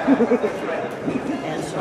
And so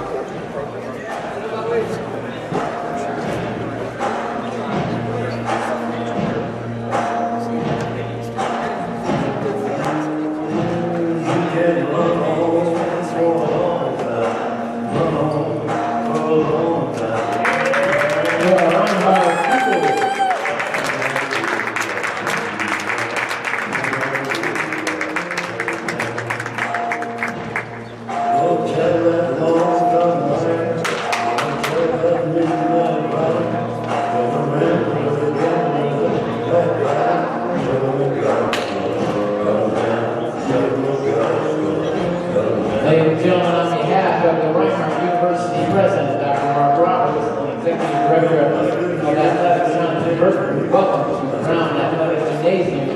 ladies and gentlemen, on behalf of the Reinhardt University President, Dr. Mark Roberts, and Executive Director of Athletics, Jonathan Burton, welcome to Crown Athletic Gymnasium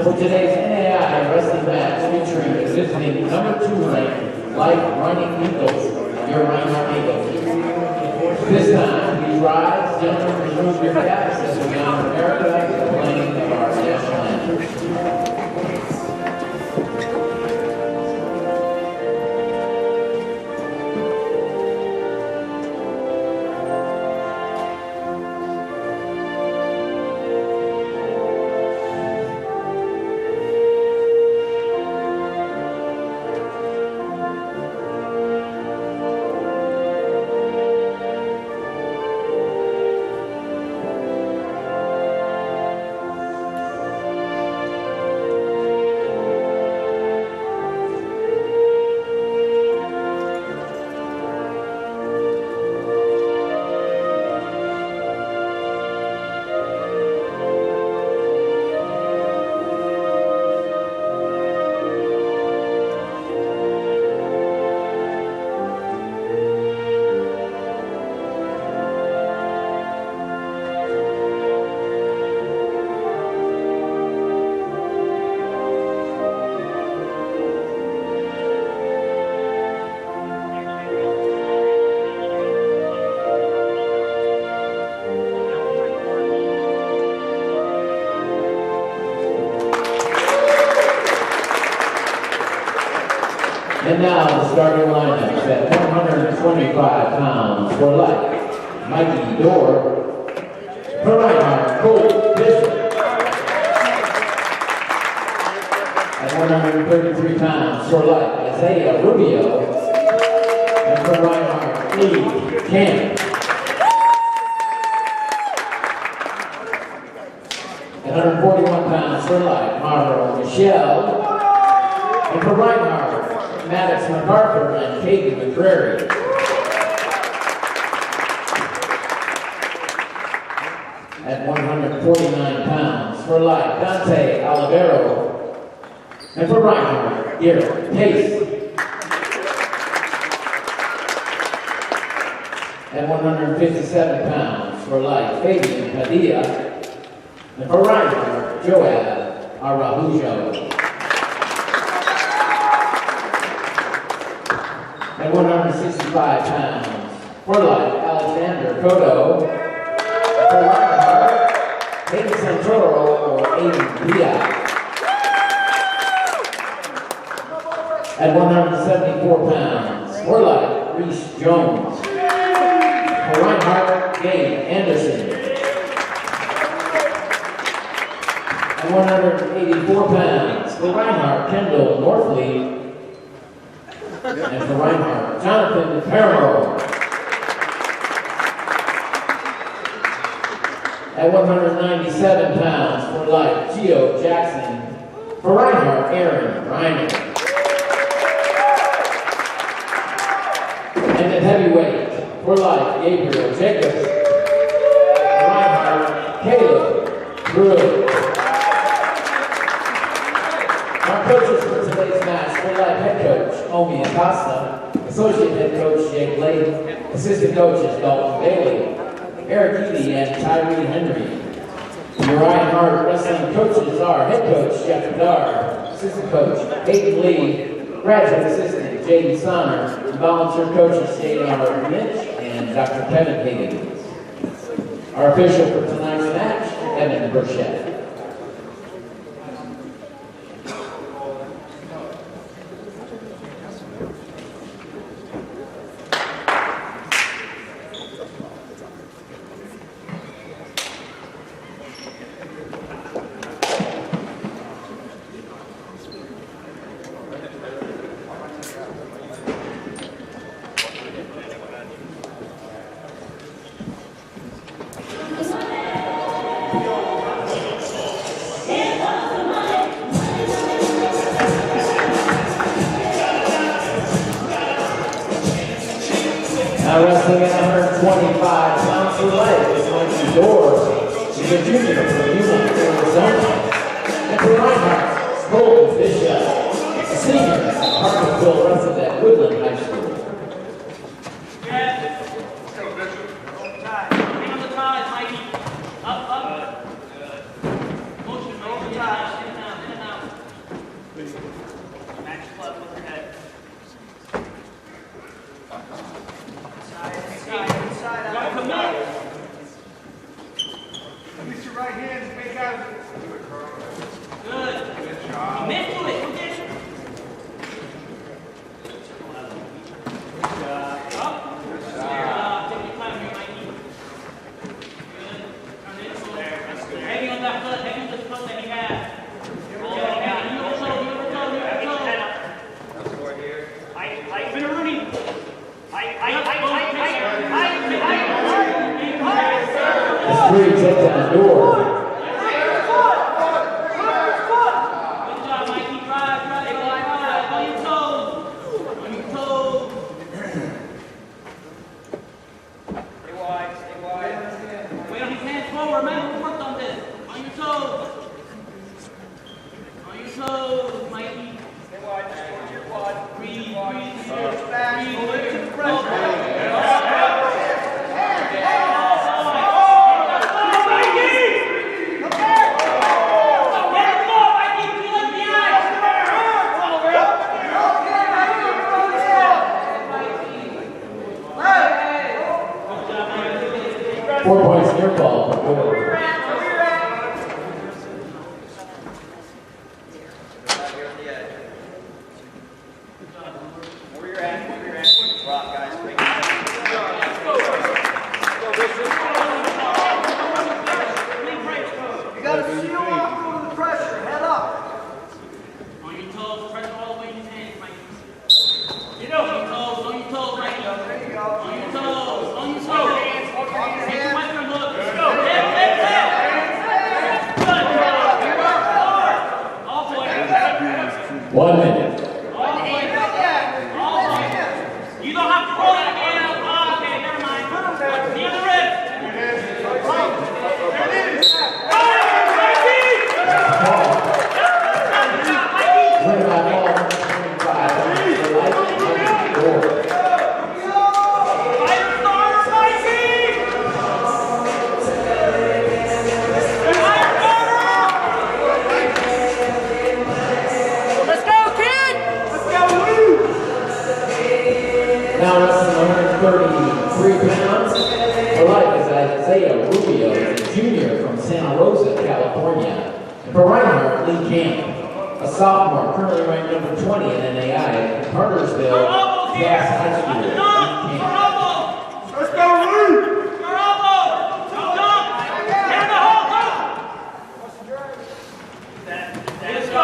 for today's NAI wrestling match featuring the visiting number 2 ranked Light Running Eagles, your Reinhardt Eagles. This time, please rise, gentlemen, remove your caps as we honor America and the playing of our national anthem. And now the starting lineups at 125 pounds for Light, Mikey Dorr. For Reinhardt, Cole Bishop. At 133 pounds for Light, Isaiah Rubio. And for Reinhardt, Lee Camp. At 141 pounds for Light, Mara Michelle. And for Reinhardt, Maddox MacArthur and Katie McCrary. At 149 pounds for Light, Dante Olivero. And for Reinhardt, Garrett Pace. At 157 pounds for Light, Fabian Padilla. And for Reinhardt, Joab Araujo. At 165 pounds for Light, Alexander Cotto. For Reinhardt, Hayden Santoro or Aiden Diaz. At 174 pounds for Light, Reese Jones. For Reinhardt, Gabe Anderson. At 184 pounds for Reinhardt, Kendall Northley. And for Reinhardt, Jonathan Perro. At 197 pounds for Light, Gio Jackson. For Reinhardt, Aaron Reiner. And at heavyweight for Light, Gabriel Jacobs. For Reinhardt, Caleb Brew. Our coaches for today's match for Light, head coach Omi Acosta, associate head coach Jake Lake, assistant coaches Dalton Bailey, Eric Eady, and Tyree Henry. Your Reinhardt wrestling coaches are head coach Jeff Bedard, assistant coach Hayden Lee, graduate assistant Jaden Sonner, and volunteer coaches J.R. Mitch and Dr. Kevin Higgins. Our official for tonight's match, Evan Burchett. Now wrestling at 125 pounds for life is Mikey Dorr. He's a junior from Yuma, Arizona. And for Reinhardt, Colton Bishop, a senior at Hartlepool wrestled at Woodland High School. Three takedown door. Good job, Mikey. Drive. On your toes. Stay wide. Wait on his hands forward, man. We worked on this. On your toes, Mikey. Stay wide. Just towards your quad. Breathe. Four points, near ball. Where you're at. Rock, guys. Bring it down. You got to seal off under the pressure. Head up. On your toes. Pressure all the way in your hands, Mikey. On your toes, Mikey. There you go. On your toes. One minute. You don't have to roll it again. Oh, okay, never mind. Near the rib. There it is. Now wrestling 133 pounds for life is Isaiah Rubio, a junior from Santa Rosa, California. And for Reinhardt, Lee Camp, a sophomore currently ranked number 20 in NAI at Cartersville, Cass High School. Lee Camp. Let's go, Lee! Let's go.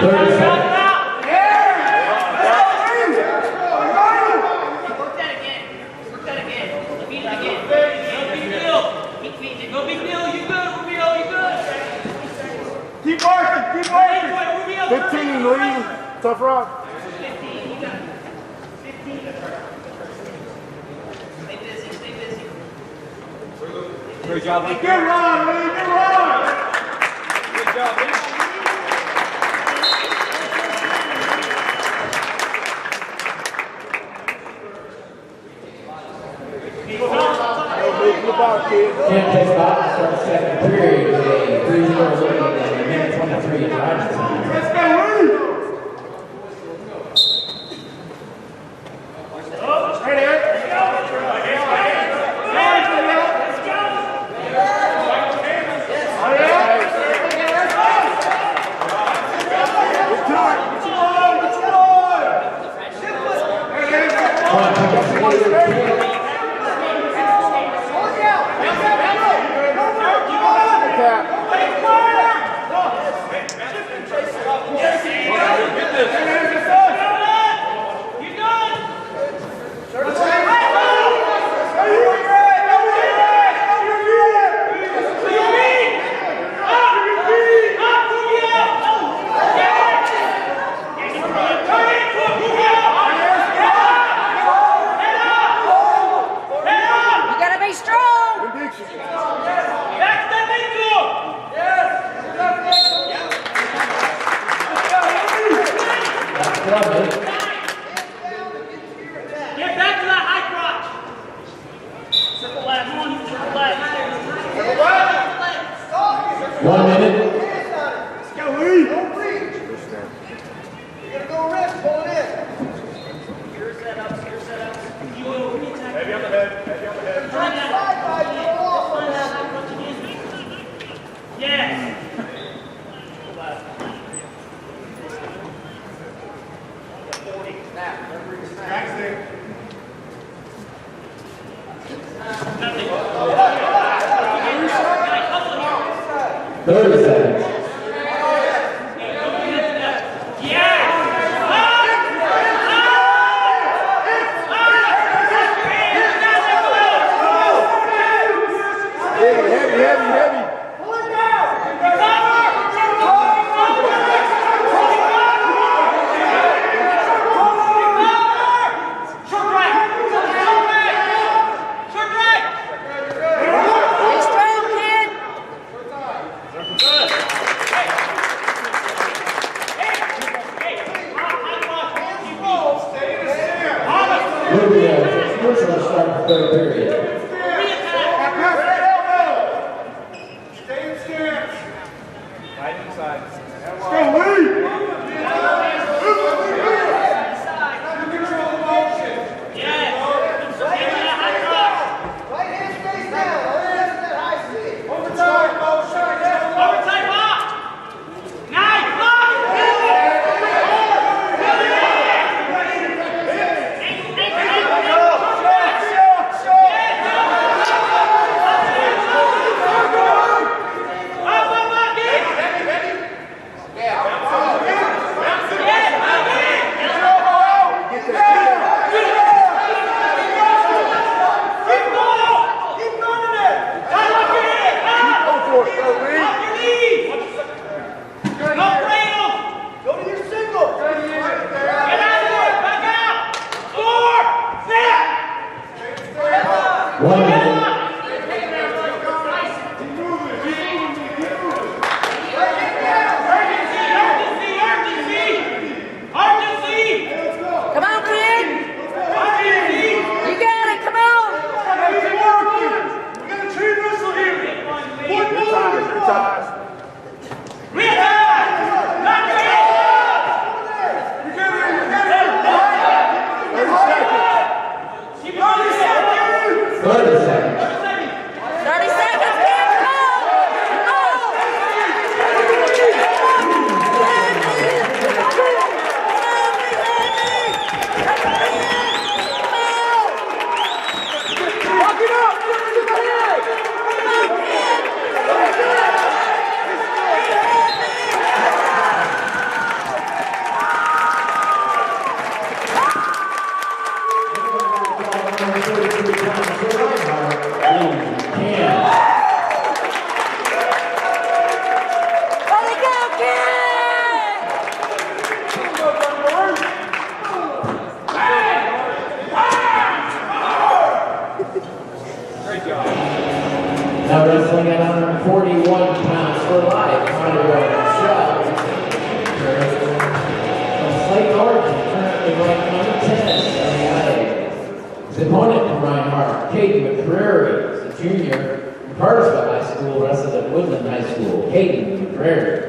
30 seconds. Keep working, keep working. 15, Lee. Tough rock. 15, you got 15. Stay busy, stay busy. Great job, Lee. Good run, Lee, good run. Good job, Lee. Can't take off for the second period with a 3-0 lead and a minute 23 in driving time. Let's go, Lee! Straight ahead. Let's go! Get back to that high crotch. Circle left, circle left. 1 minute. Let's go, Lee! Don't breathe. You're going to go rest, pull it in. Secure setup, secure setup. You will re-attack. Heavy on the head, heavy on the head. Find that high crotch again. Yes. Back stick. Nothing. 30 seconds. Heavy. Pull it down. Short right. Stay strong, kid. Rubio, commercial to start the third period. Stay in stance. Right inside. Let's go, Lee! Control the motion. Right hand stays down. Other hand is at high speed. Overtime motion. Overtime block. Nice block. Go to your single. 1 minute. Come on, kid. You got it. Come on. We got a chain wrestle here. One more. pounds for Reinhardt, Lee Cam. Let it go, kid! Now wrestling at 141 pounds for life, Connor Michelle. From Slate, Oregon, currently ranked number 10 in the IA. His opponent from Reinhardt, Caden McCreary, is a junior from Cartersville High School, wrestled at Woodland High School. Caden McCreary.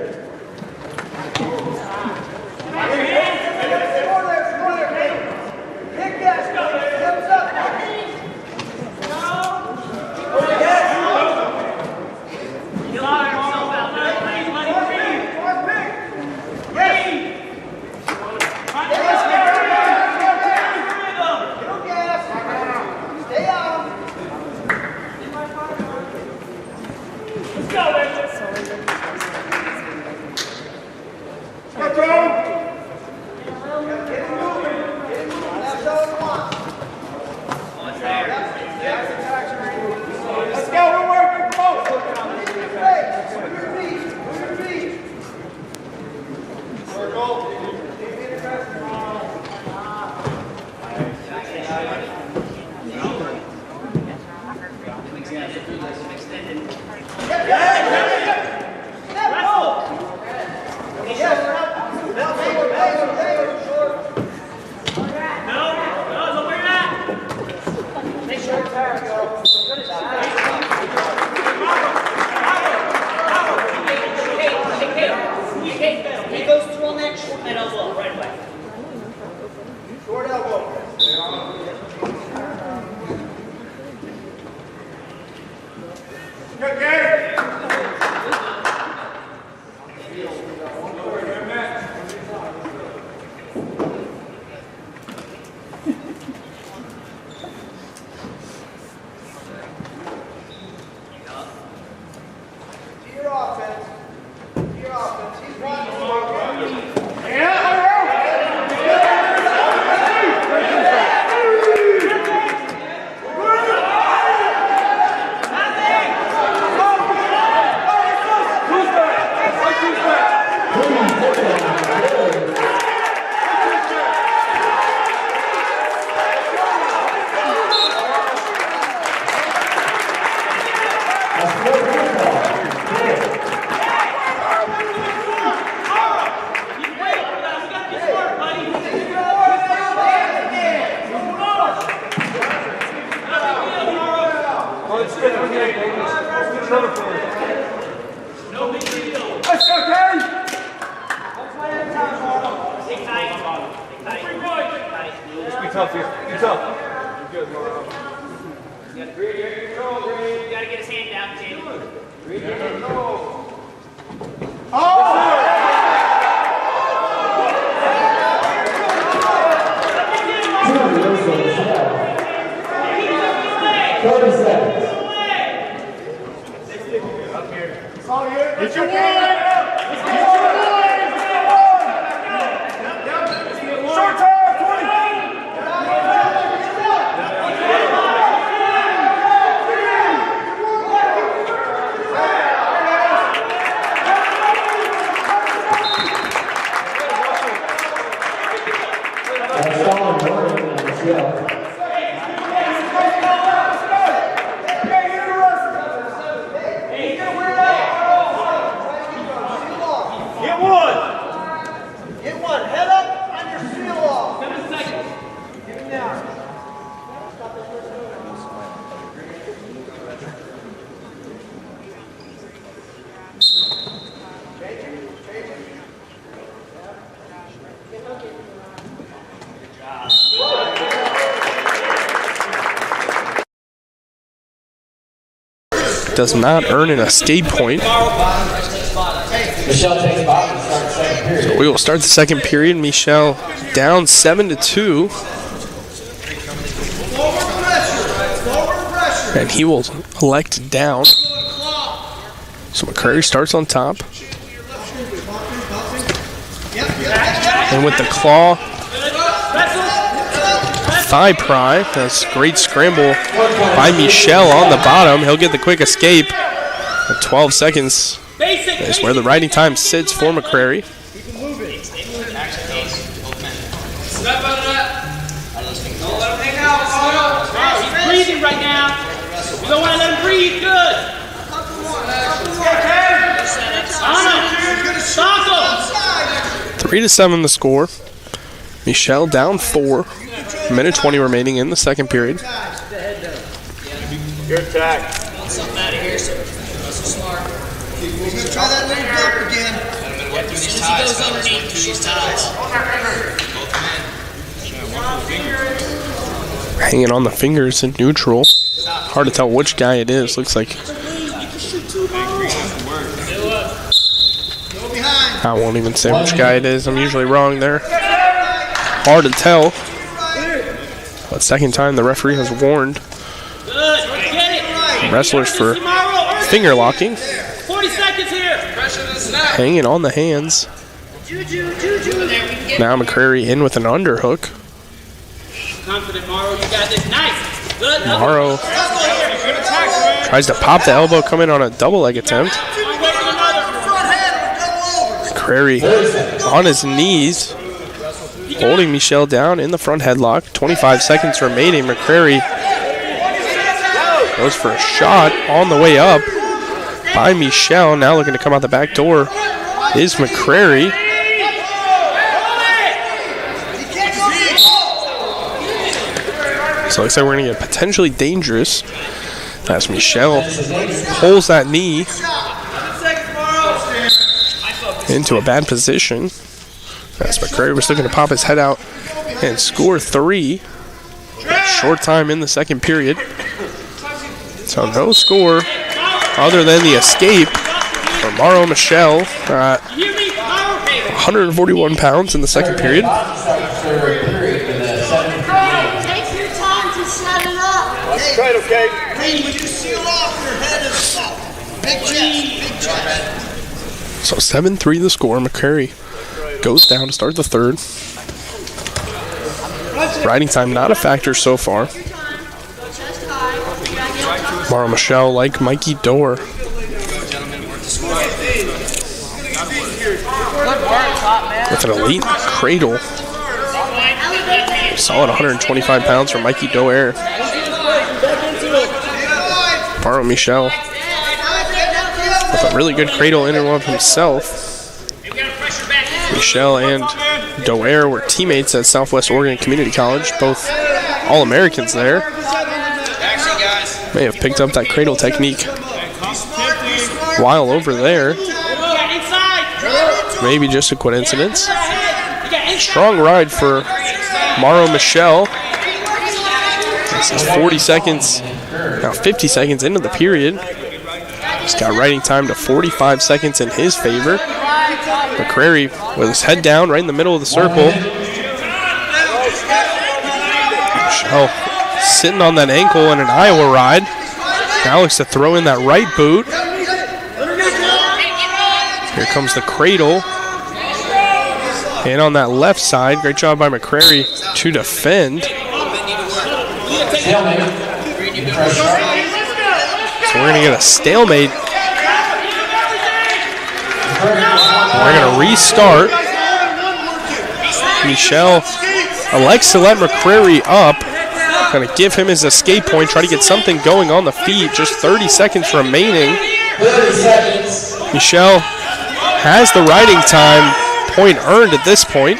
Does not earn an escape point. Michelle takes off and starts second period. So we will start the second period. Michelle down 7-2. And he will elect down. So McCreary starts on top. And with the claw, thigh pry. That's a great scramble by Michel on the bottom. He'll get the quick escape at 12 seconds. That's where the riding time sits for McCrary. He's breathing right now. You don't want to let him breathe. Good. Stop him. 3-7 the score. Michel down 4. Minute 20 remaining in the second period. Your attack. Something out of here, so smart. He's going to try that little duck again. As soon as he goes underneath through these ties. Hanging on the fingers in neutral. Hard to tell which guy it is. Looks like I won't even say which guy it is. I'm usually wrong there. Hard to tell. But second time the referee has warned wrestlers for finger locking. 40 seconds here. Hanging on the hands. Now McCrary in with an underhook. Confident, Morrow. You got this. Nice. Good. Morrow tries to pop the elbow, come in on a double leg attempt. McCrary on his knees, holding Michel down in the front headlock. 25 seconds remaining. McCrary goes for a shot on the way up by Michel. Now looking to come out the back door is McCrary. So it looks like we're going to get potentially dangerous as Michel pulls that knee into a bad position. As McCrary was looking to pop his head out and score 3. Short time in the second period. So no score other than the escape for Morrow Michel at 141 pounds in the second period. That's right, okay? Hey, would you seal off your head and salt? Big chest. So 7-3 the score. McCrary goes down to start the third. Riding time not a factor so far. Morrow Michel like Mikey Doer. With an elite cradle. Solid 125 pounds for Mikey Doer. Morrow Michel with a really good cradle in and of himself. Michel and Doer were teammates at Southwest Oregon Community College, both All-Americans there. May have picked up that cradle technique while over there. Maybe just a coincidence. Strong ride for Morrow Michel. This is 40 seconds, now 50 seconds into the period. He's got riding time to 45 seconds in his favor. McCrary with his head down right in the middle of the circle. Michel sitting on that ankle in an Iowa ride. Now looks to throw in that right boot. Here comes the cradle. And on that left side, great job by McCrary to defend. So we're going to get a stalemate. We're going to restart. Michel elects to let McCrary up. Going to give him his escape point, try to get something going on the feet. Just 30 seconds remaining. Michel has the riding time. Point earned at this point.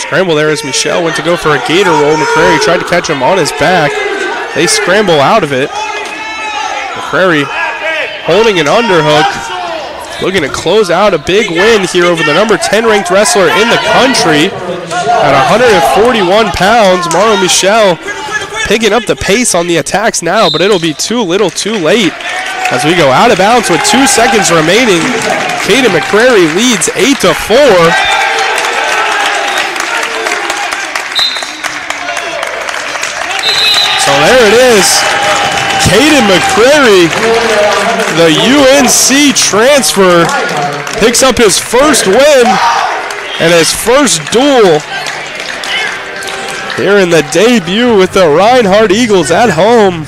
Scramble there as Michel went to go for a gator roll. McCrary tried to catch him on his back. They scramble out of it. McCrary holding an underhook. Looking to close out a big win here over the number 10 ranked wrestler in the country at 141 pounds. Morrow Michel picking up the pace on the attacks now, but it'll be too little too late as we go out of bounds with 2 seconds remaining. Caden McCrary leads 8-4. So there it is. Caden McCrary, the UNC transfer, picks up his first win and his first duel here in the debut with the Reinhardt Eagles at home.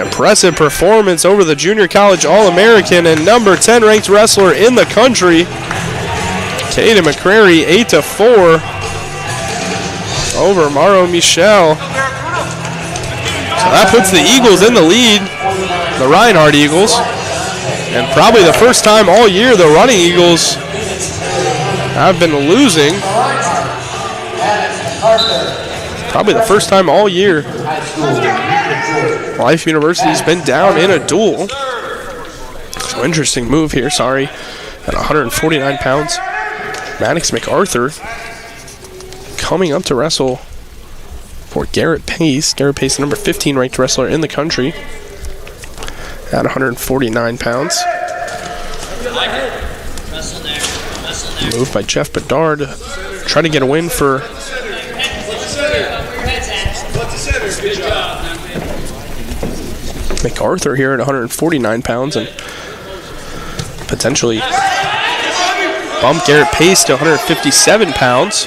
Impressive performance over the junior college All-American and number 10 ranked wrestler in the country, Kaden McCrary, 8-4 over Maro Michel. So that puts the Eagles in the lead, the Reinhardt Eagles. And probably the first time all year the running Eagles have been losing. Probably the first time all year Life University's been down in a duel. So interesting move here, sorry. At 149 pounds, Maddox MacArthur coming up to wrestle for Garrett Pace. Garrett Pace, the number 15 ranked wrestler in the country at 149 pounds. Move by Jeff Bedard. Try to get a win for MacArthur here at 149 pounds and potentially bump Garrett Pace to 157 pounds.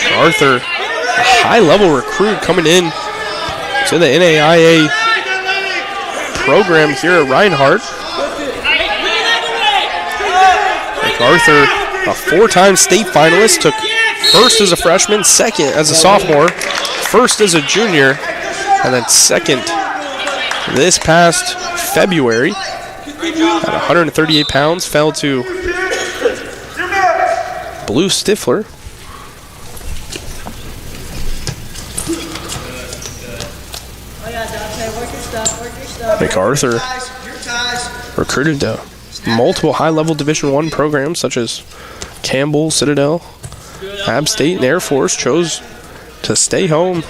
MacArthur, a high-level recruit coming in to the NAIA program here at Reinhardt. MacArthur, a four-time state finalist, took first as a freshman, second as a sophomore, first as a junior, and then second this past February at 138 pounds, fell to Blue Stifler. MacArthur recruited to multiple high-level Division I programs such as Campbell, Citadel, App State, and Air Force. Chose to stay home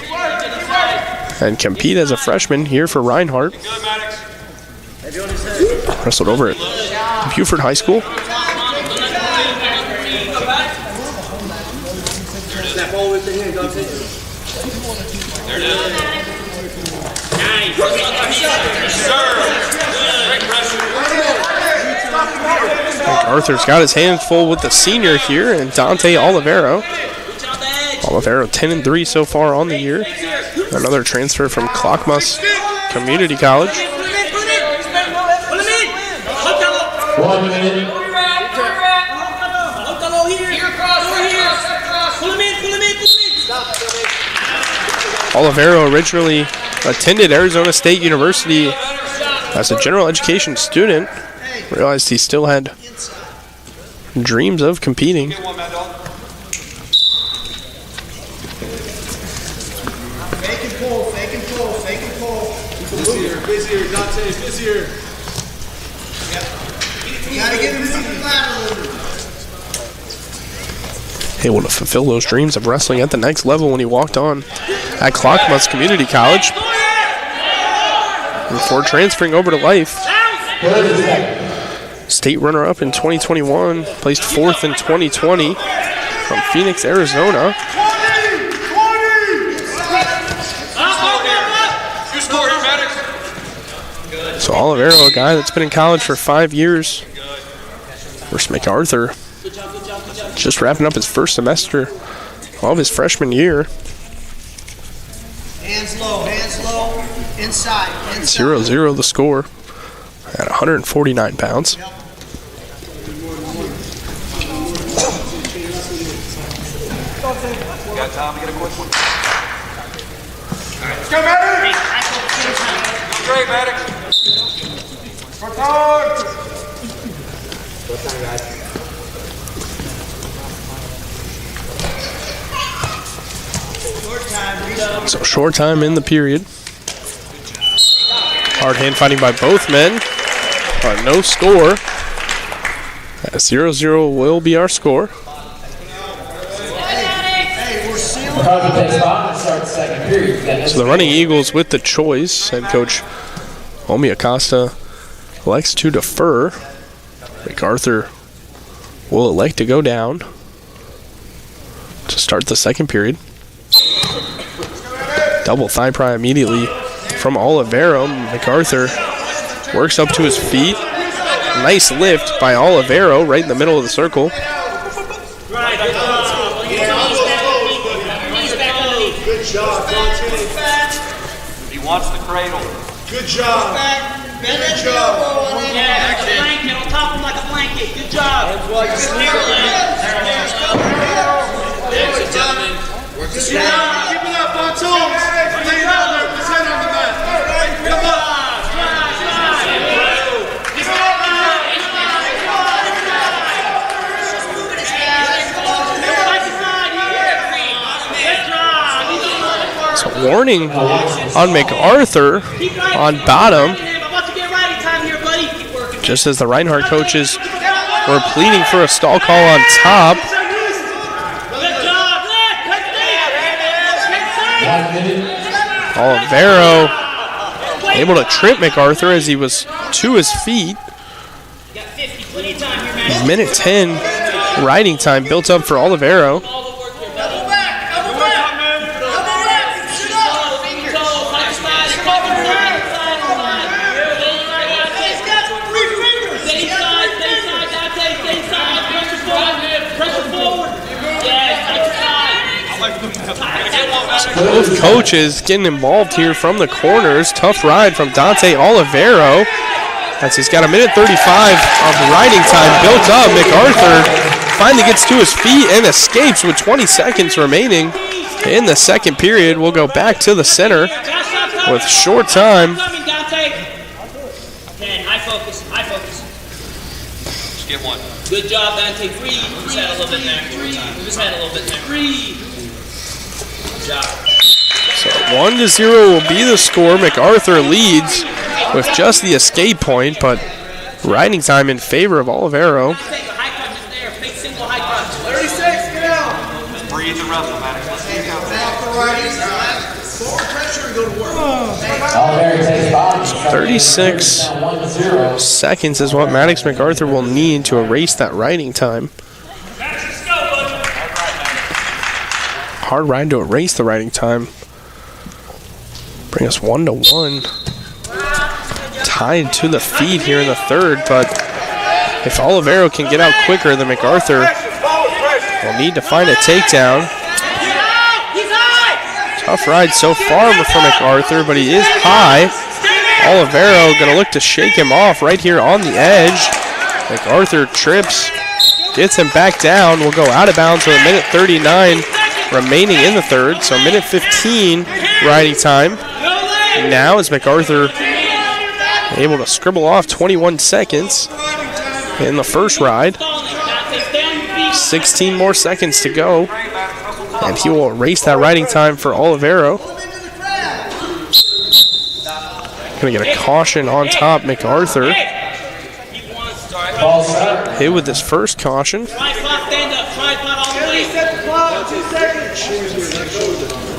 and compete as a freshman here for Reinhardt. Wrestled over at Buford High School. MacArthur's got his hands full with the senior here, and Dante Olivero. Olivero 10-3 so far on the year. Another transfer from Clackamas Community College. 1 minute. Olivero originally attended Arizona State University as a general education student. Realized he still had dreams of competing. Fake and pull, fake and pull, fake and pull. Busier, Dante, busier. Yep. You gotta get him moving laterally. Able to fulfill those dreams of wrestling at the next level when he walked on at Clackamas Community College before transferring over to Life. State runner-up in 2021, placed fourth in 2020 from Phoenix, Arizona. So Olivero, a guy that's been in college for 5 years. Versus MacArthur, just wrapping up his first semester of his freshman year. Hands low, inside. 0-0 the score at 149 pounds. Got time to get a quick one. All right, let's go, Maddox. Straight, Maddox. For time. So short time in the period. Hard hand fighting by both men. No score. 0-0 will be our score. So the running Eagles with the choice. Head coach Omi Acosta elects to defer. MacArthur will elect to go down to start the second period. Double thigh pry immediately from Olivero. MacArthur works up to his feet. Nice lift by Olivero right in the middle of the circle. job, Dante. He wants the cradle. Good job. Bend that elbow on it. Yeah, like a blanket. On top of him like a blanket. Good job. Ladies and gentlemen, work the Keep it up, on toes. Lay it out there. Put his head on the mat. Come on. So warning on MacArthur on bottom, just as the Reinhardt coaches were pleading for a stall call on top. Olivero able to trip MacArthur as he was to his feet. Minute 10 riding time built up for Olivero. Both coaches getting involved here from the corners. Tough ride from Dante Olivero as he's got a minute 35 of riding time built up. MacArthur finally gets to his feet and escapes with 20 seconds remaining in the second period. We'll go back to the center with short time. High focus, high focus. Just get one. Good job, Dante. Breathe. Move his head a little bit there. Move his head a little bit there. Breathe. Good job. So 1-0 will be the score. MacArthur leads with just the escape point, but riding time in favor of Olivero. High crunch is there. Big single high crunch. 36, get out. Breathe the wrestle, Maddox. Let's keep going. Forward pressure and go to work. 36 seconds is what Maddox MacArthur will need to erase that riding time. Hard ride to erase the riding time. Bring us 1-1. Tied to the feet here in the third, but if Olivero can get out quicker than MacArthur, will need to find a takedown. Tough ride so far from MacArthur, but he is high. Olivero gonna look to shake him off right here on the edge. MacArthur trips, gets him back down. Will go out of bounds with a minute 39 remaining in the third. So minute 15 riding time. Now is MacArthur able to scribble off 21 seconds in the first ride. 16 more seconds to go, and he will erase that riding time for Olivero. Gonna get a caution on top. MacArthur hit with his first caution.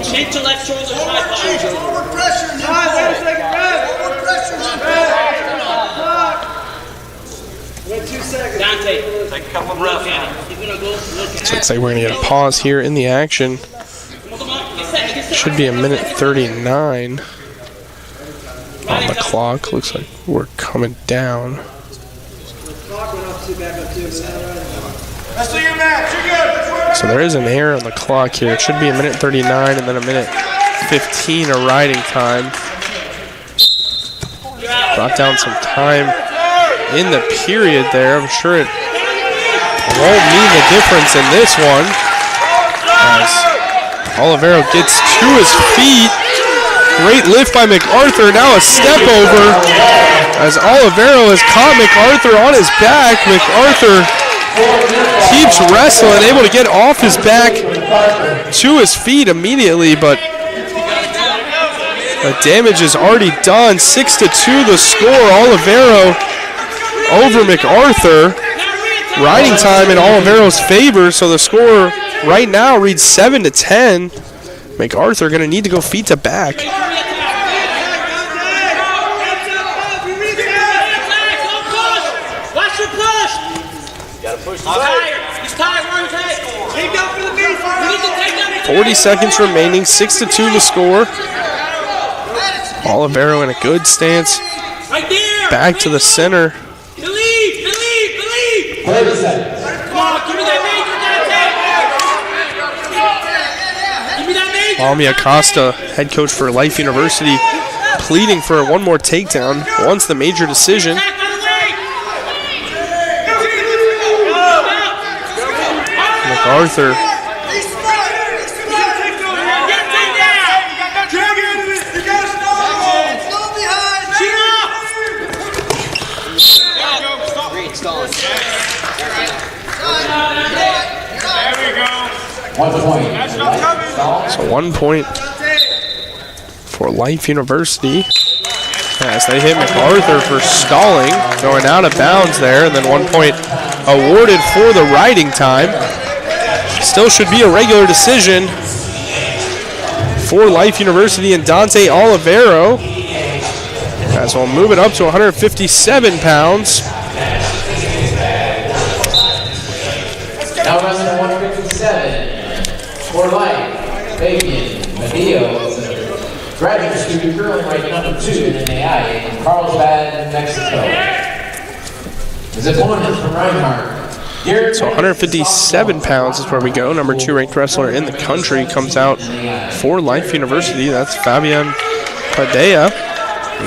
Chin to left shoulder, tripod. Forward pressure and then forward pressure and then Wait 2 seconds. Dante. Take a couple of breaths. You're gonna go look at So looks like we're gonna get a pause here in the action. Should be a minute 39 on the clock. Looks like we're coming down. So there is an error on the clock here. It should be a minute 39 and then a minute 15 of riding time. Brought down some time in the period there. I'm sure it won't mean the difference in this one, as Olivero gets to his feet. Great lift by MacArthur. Now a step over as Olivero has caught MacArthur on his back. MacArthur keeps wrestling, able to get off his back to his feet immediately, but the damage is already done. 6-2 the score. Olivero over MacArthur. Riding time in Olivero's favor, so the score right now reads 7-10. MacArthur going to need to go feet to back. Watch your push. He's tired. Run tight. Take down for the beat. You need to take down. 40 seconds remaining. 6-2 the score. Olivero in a good stance. Right there. Back to the center. Believe. 30 seconds. Come on, give me that major, Dante. Give me that major. Omi Acosta, head coach for Life University, pleading for one more takedown, wants the major decision. MacArthur So 1 point for Life University as they hit MacArthur for stalling, going out of bounds there, and then 1 point awarded for the riding time. Still should be a regular decision for Life University and Dante Olivero, as we'll move it up to 157 pounds. Now wrestling 157 for Life, Fabian Medillo, graduate student curling ranked number 2 in NAIA in Carlsbad, New Mexico. His opponent from Reinhardt. So 157 pounds is where we go. Number 2 ranked wrestler in the country comes out for Life University. That's Fabian Padilla.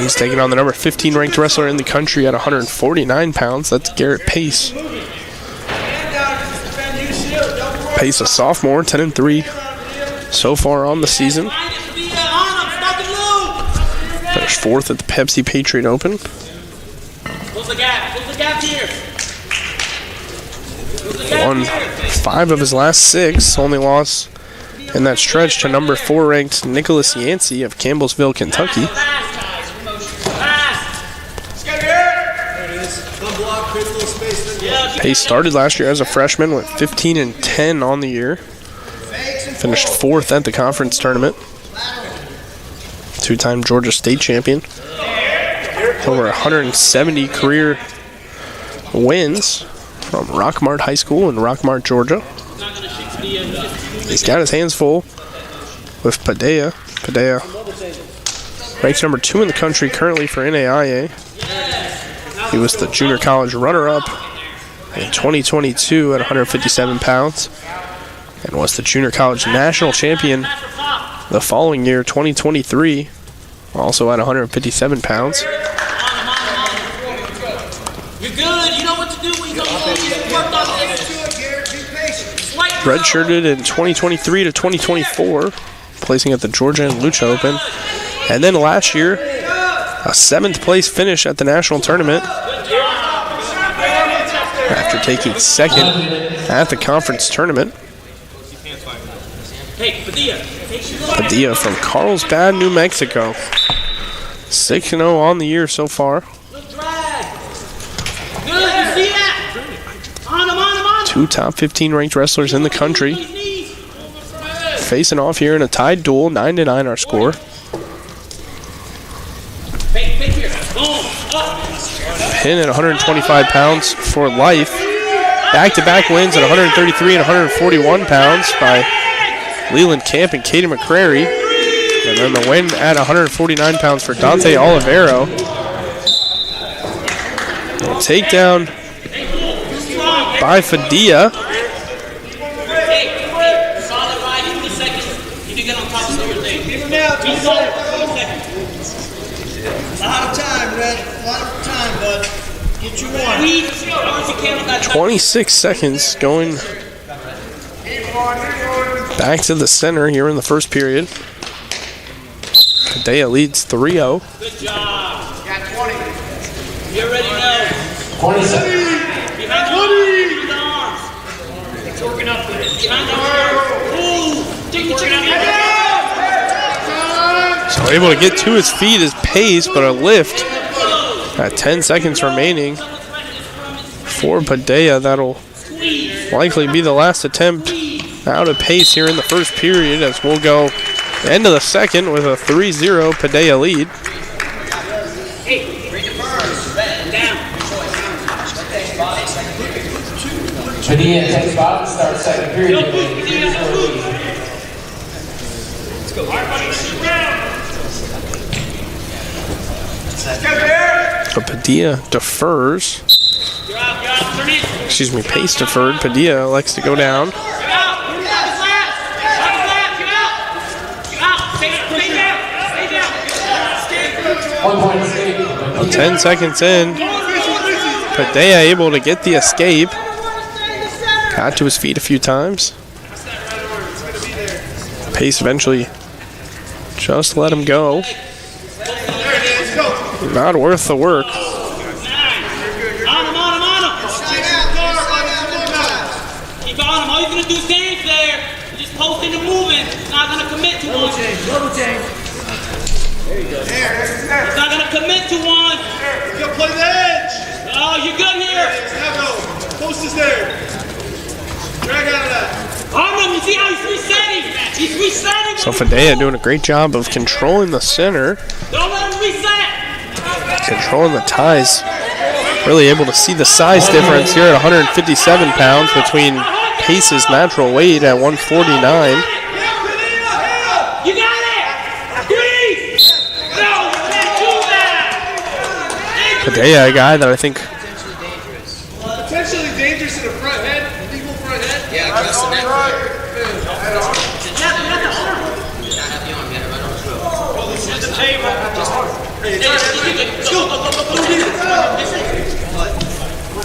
He's taking on the number 15 ranked wrestler in the country at 149 pounds. That's Garrett Pace. Pace, a sophomore, 10-3 so far on the season. Finished 4th at the Pepsi Patriot Open. Close the gap here. Won 5 of his last 6. Only loss in that stretch to number 4 ranked Nicholas Yancey of Campbellsville, Kentucky. Pace started last year as a freshman, went 15-10 on the year. Finished 4th at the conference tournament. 2-time Georgia State champion. Over 170 career wins from Rockmart High School in Rockmart, Georgia. He's got his hands full with Padilla. Padilla ranks number 2 in the country currently for NAIA. He was the junior college runner-up in 2022 at 157 pounds and was the junior college national champion the following year, 2023, also at 157 pounds. You're good. You know what to do when you work on this. Redshirted in 2023 to 2024, placing at the Georgia and Lucha Open. And then last year, a 7th place finish at the national tournament after taking 2nd at the conference tournament. Padilla from Carlsbad, New Mexico. 6-0 on the year so far. 2 top 15 ranked wrestlers in the country. Facing off here in a tied duel, 9-9 our score. Pin at 125 pounds for Life. Back-to-back wins at 133 and 141 pounds by Leland Camp and Katie McCrary. And then the win at 149 pounds for Dante Olivero. Takedown by Padilla. A lot of time, Red. A lot of time, bud. Get you one. 26 seconds going back to the center here in the first period. Padilla leads 3-0. Good job. Got 20. You already know. 20 seconds. Behind the arms. It's working up with it. Behind the arms. Ooh. So able to get to his feet is Pace, but a lift at 10 seconds remaining for Padilla. That'll likely be the last attempt out of Pace here in the first period, as we'll go end of the second with a 3-0 Padilla lead. Padilla takes spot and starts second period. So Padilla defers. Excuse me, Pace deferred. Padilla elects to go down. 1 point escape. About 10 seconds in. Padilla able to get the escape. Got to his feet a few times. Pace eventually just let him go. Not worth the work. Keep on him. All you're going to do is stand there. You're just posting and moving. He's not going to commit to one. Double change. There you go. He's not going to commit to one. You gotta play the edge. Oh, you're good here. Now go. Post is there. Drag out of that. On him. You see how he's resetting? He's resetting. So Fadea doing a great job of controlling the center, Don't let him reset. controlling the ties. Really able to see the size difference here at 157 pounds between Pace's natural weight at 149. You got it. Breathe. No, you can't do that. Padilla, a guy that I think Potentially dangerous in the front head. Legal front head. Yeah, across the neck.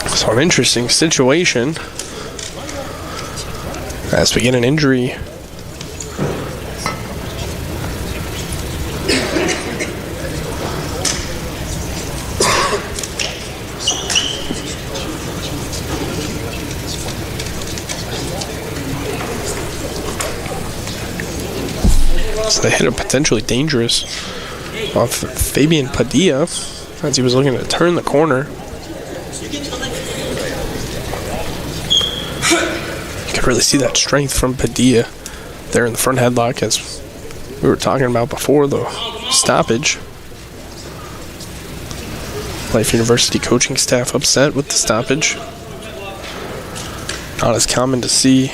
so an interesting situation as we get an injury. So they hit a potentially dangerous off Fabian Padilla as he was looking to turn the corner. You could really see that strength from Padilla there in the front headlock, as we were talking about before the stoppage. Life University coaching staff upset with the stoppage. Not as common to see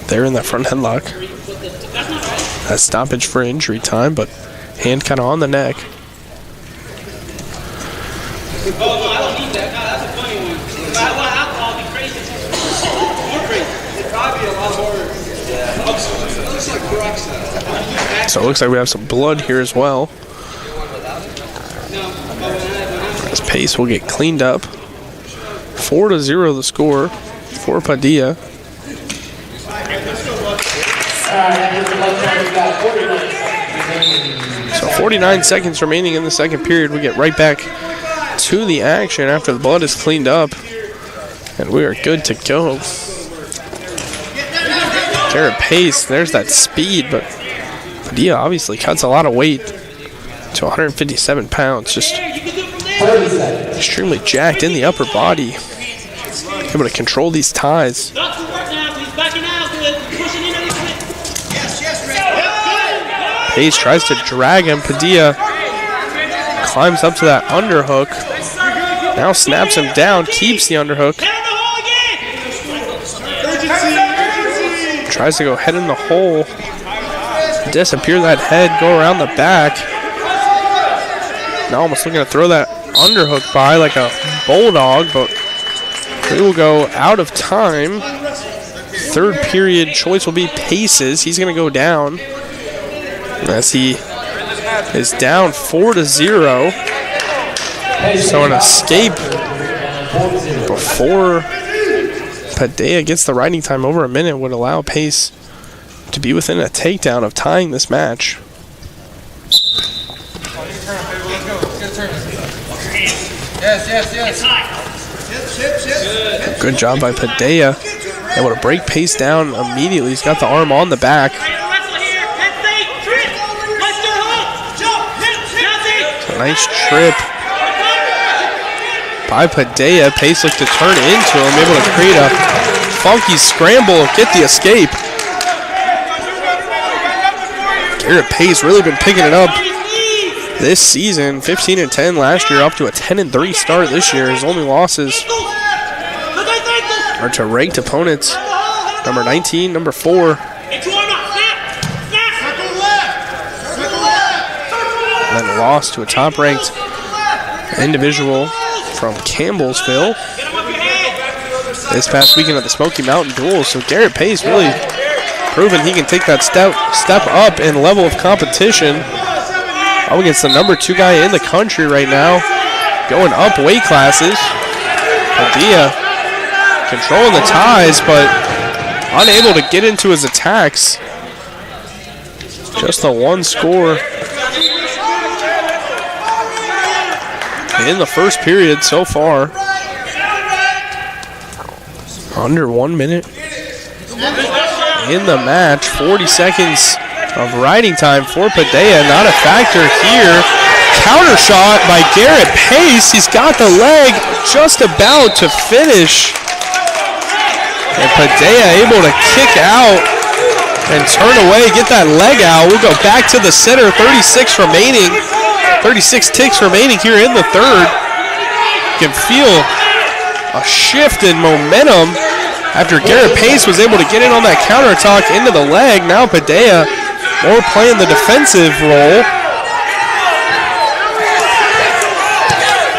there in that front headlock. That stoppage for injury time, but hand kind of on the neck. Oh, no, I don't need that. No, that's a funny one. If I want alcohol, I'll be crazy. More crazy. It'd probably be a lot more. Yeah. It looks like peroxide. So it looks like we have some blood here as well. This Pace will get cleaned up. 4-0 the score for Padilla. So 49 seconds remaining in the second period. We get right back to the action after the blood is cleaned up. And we are good to go. Garrett Pace, there's that speed, but Padilla obviously cuts a lot of weight to 157 pounds. Just extremely jacked in the upper body. Able to control these ties. Pace tries to drag him. Padilla climbs up to that underhook. Now snaps him down, keeps the underhook. Tries to go head in the hole. Disappear that head, go around the back. Now almost looking to throw that underhook by like a bulldog, but we will go out of time. Third period choice will be Pace's. He's going to go down as he is down 4-0. So an escape before Padilla gets the riding time over a minute would allow Pace to be within a takedown of tying this match. Good job by Padilla. Able to break Pace down immediately. He's got the arm on the back. A nice trip by Padilla. Pace looked to turn into him, able to create a funky scramble, get the escape. Garrett Pace really been picking it up this season. 15-10 last year, up to a 10-3 start this year. His only losses are to ranked opponents, number 19, number 4. And then lost to a top-ranked individual from Campbellsville this past weekend at the Smoky Mountain Duels. So Garrett Pace really proving he can take that step up in level of competition. Up against the number 2 guy in the country right now. Going up weight classes. Padilla controlling the ties, but unable to get into his attacks. Just the one score in the first period so far. Under 1 minute in the match. 40 seconds of riding time for Padilla. Not a factor here. Counter shot by Garrett Pace. He's got the leg just about to finish. And Padilla able to kick out and turn away, get that leg out. We'll go back to the center. 36 remaining. 36 ticks remaining here in the third. You can feel a shift in momentum after Garrett Pace was able to get in on that counterattack into the leg. Now Padilla more playing the defensive role.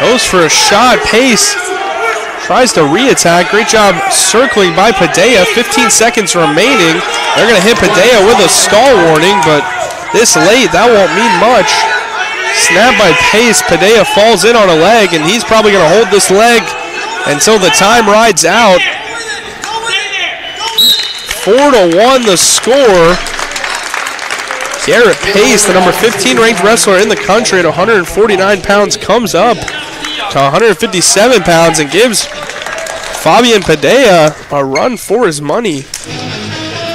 Goes for a shot. Pace tries to re-attack. Great job circling by Padilla. 15 seconds remaining. They're going to hit Padilla with a stall warning, but this late, that won't mean much. Snap by Pace. Padilla falls in on a leg, and he's probably going to hold this leg until the time rides out. 4-1 the score. Garrett Pace, the number 15 ranked wrestler in the country at 149 pounds, comes up to 157 pounds and gives Fabian Padilla a run for his money.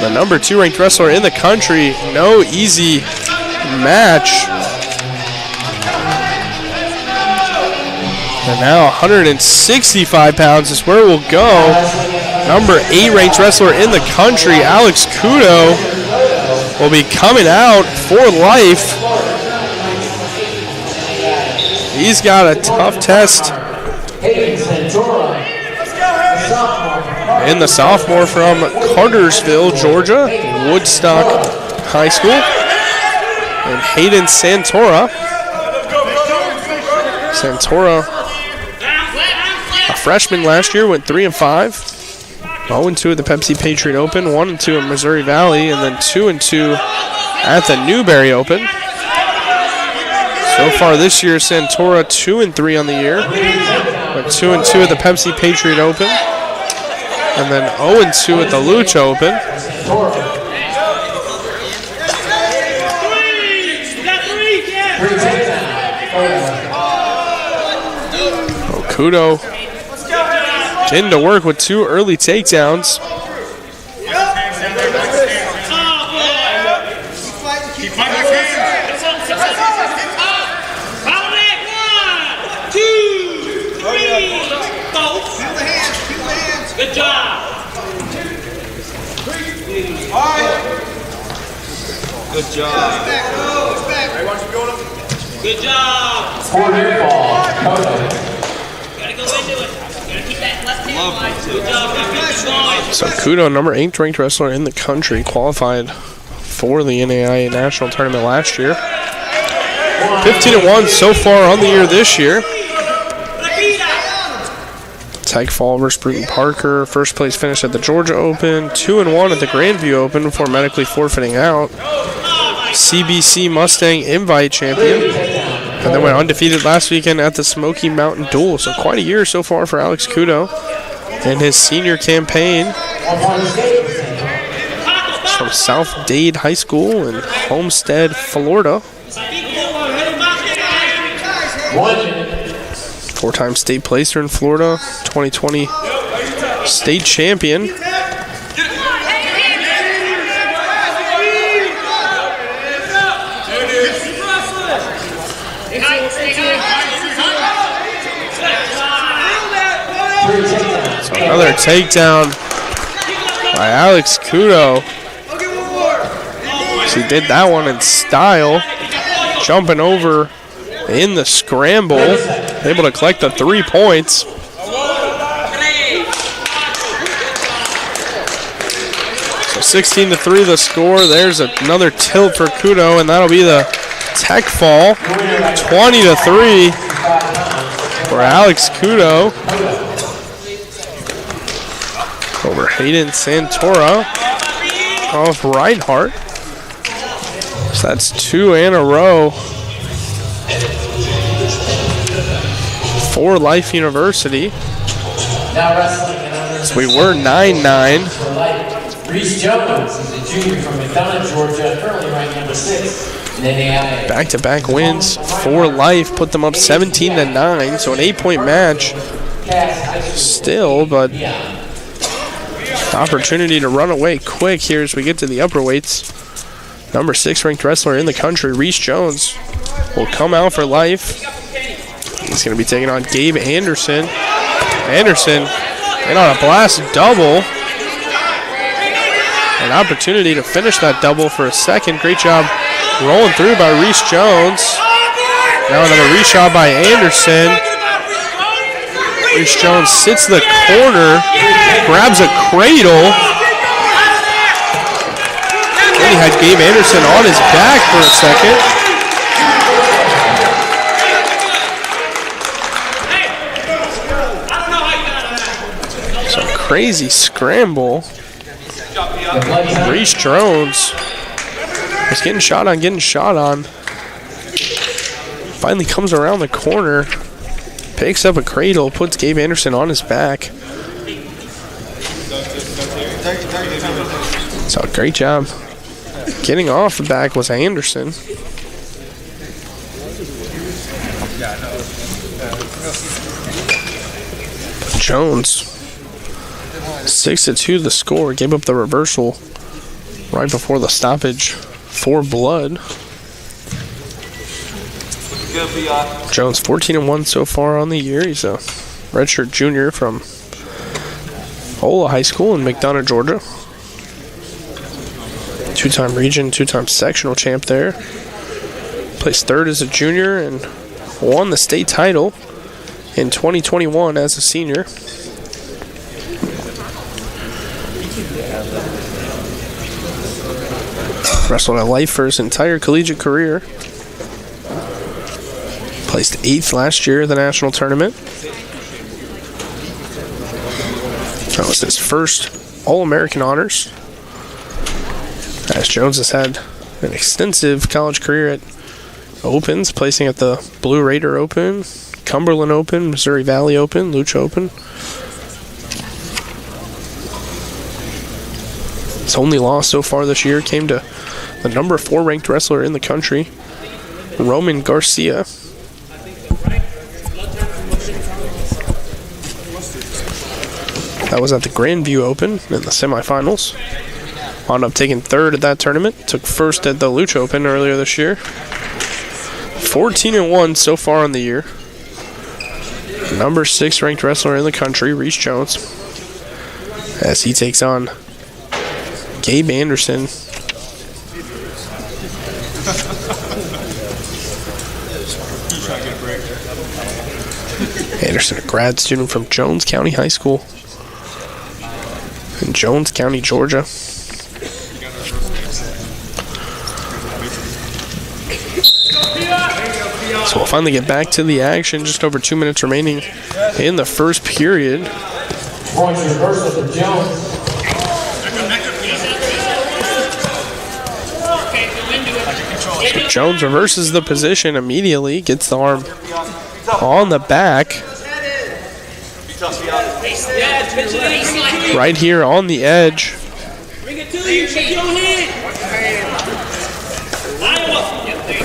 The number 2 ranked wrestler in the country, no easy match. And now 165 pounds is where we'll go. Number 8 ranked wrestler in the country, Alex Kudo, will be coming out for life. He's got a tough test. And the sophomore from Cartersville, Georgia, Woodstock High School. And Hayden Santora. Santora, a freshman last year, went 3-5. 0-2 at the Pepsi Patriot Open, 1-2 at Missouri Valley, and then 2-2 at the Newberry Open. So far this year, Santora 2-3 on the year, went 2-2 at the Pepsi Patriot Open, and then 0-2 at the Lucha Open. Kudo getting to work with 2 early takedowns. Good job. Good job. Good job. For your ball, Kudo. Gotta go into it. Gotta keep that left hand wide. Good job. So Kudo, number 8 ranked wrestler in the country, qualified for the NAIA National Tournament last year. 15-1 so far on the year this year. Tyke Fall versus Bruton Parker. First place finish at the Georgia Open. 2-1 at the Grandview Open before medically forfeiting out. CBC Mustang Invite champion. And then went undefeated last weekend at the Smoky Mountain Duel. So quite a year so far for Alex Kudo in his senior campaign. He's from South Dade High School in Homestead, Florida. 4-time state placer in Florida, 2020 state champion. So another takedown by Alex Kudo. He did that one in style, jumping over in the scramble, able to collect the 3 points. So 16-3 the score. There's another tilt for Kudo, and that'll be the tech fall. 20-3 for Alex Kudo over Hayden Santora of Reinhardt. So that's 2 in a row For Life University. Now wrestling in under So we were 9-9. for life. Reese Jones is a junior from McDonough, Georgia, currently ranked number 6 in NAIA. Back-to-back wins for Life. Put them up 17-9. So an 8-point match still, but opportunity to run away quick here as we get to the upper weights. Number 6 ranked wrestler in the country, Reese Jones, will come out for Life. He's going to be taking on Gabe Anderson. Anderson in on a blast double. An opportunity to finish that double for a second. Great job rolling through by Reese Jones. Now another reshot by Anderson. Reese Jones sits the corner, grabs a cradle. Then he had Gabe Anderson on his back for a second. Some crazy scramble. Reese Jones was getting shot on. Finally comes around the corner, picks up a cradle, puts Gabe Anderson on his back. So great job. Getting off the back was Anderson. Jones, 6-2 the score. Gave up the reversal right before the stoppage for blood. Jones 14-1 so far on the year. He's a redshirt junior from Ola High School in McDonough, Georgia. Two-time region, two-time sectional champ there. Placed third as a junior and won the state title in 2021 as a senior. Wrestled at Life for his entire collegiate career. Placed 8th last year at the national tournament. That was his first All-American honors. As Jones has had an extensive college career at Opens, placing at the Blue Raider Open, Cumberland Open, Missouri Valley Open, Lucha Open. His only loss so far this year came to the number 4 ranked wrestler in the country, Roman Garcia. That was at the Grandview Open in the semifinals. Wound up taking third at that tournament. Took first at the Lucha Open earlier this year. 14-1 so far on the year. Number 6 ranked wrestler in the country, Reese Jones, as he takes on Gabe Anderson. Anderson, a grad student from Jones County High School in Jones County, Georgia. So we'll finally get back to the action. Just over 2 minutes remaining in the first period. Points reversal for Jones. So Jones reverses the position immediately, gets the arm on the back. Right here on the edge.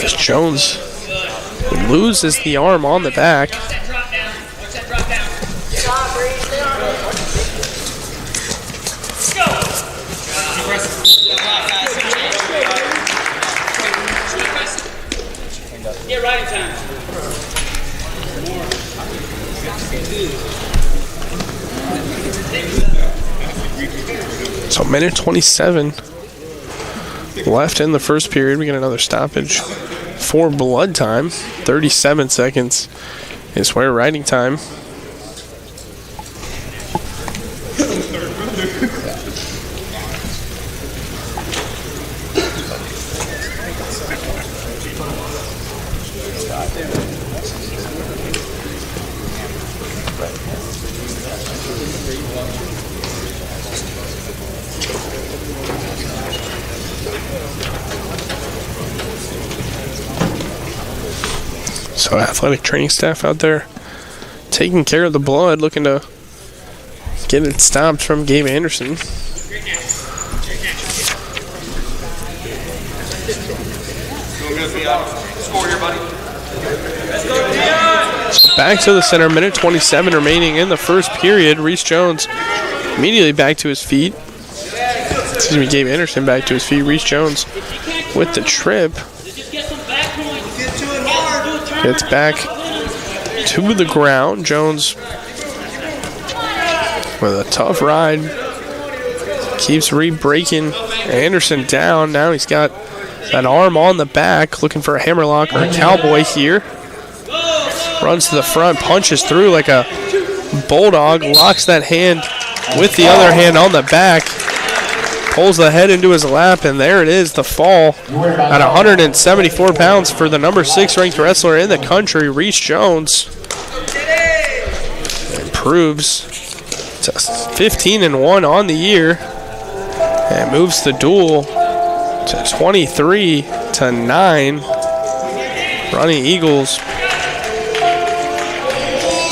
As Jones loses the arm on the back. Get right in time. So minute 27 left in the first period. We get another stoppage for blood time. 37 seconds is square riding time. So athletic training staff out there taking care of the blood, looking to get it stopped from Gabe Anderson. Back to the center, minute 27 remaining in the first period. Reese Jones immediately back to his feet. Excuse me, Gabe Anderson back to his feet. Reese Jones with the trip. Gets back to the ground. Jones with a tough ride. Keeps re-breaking Anderson down. Now he's got that arm on the back, looking for a hammerlock or a cowboy here. Runs to the front, punches through like a bulldog, locks that hand with the other hand on the back, pulls the head into his lap, and there it is, the fall at 174 pounds for the number 6 ranked wrestler in the country, Reese Jones. Improves to 15-1 on the year and moves the duel to 23-9. Running Eagles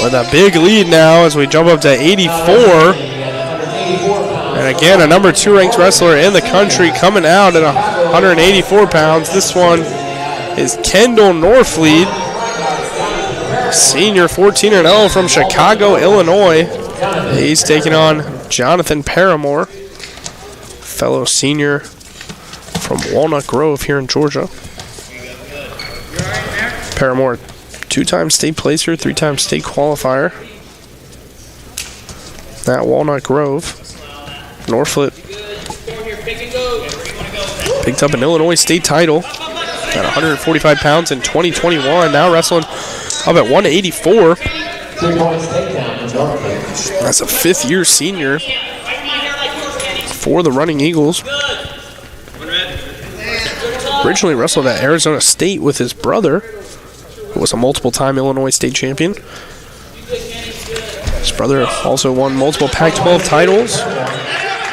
with a big lead now as we jump up to 84. And again, a number 2 ranked wrestler in the country coming out at 184 pounds. This one is Kendall Norfleet, senior 14-0 from Chicago, Illinois. He's taking on Jonathan Paramore, fellow senior from Walnut Grove here in Georgia. Paramore, 2-time state placer, 3-time state qualifier at Walnut Grove. Norfleet picked up an Illinois state title at 145 pounds in 2021. Now wrestling up at 184. That's a 5th-year senior for the Running Eagles. Originally wrestled at Arizona State with his brother, who was a multiple-time Illinois state champion. His brother also won multiple Pac-12 titles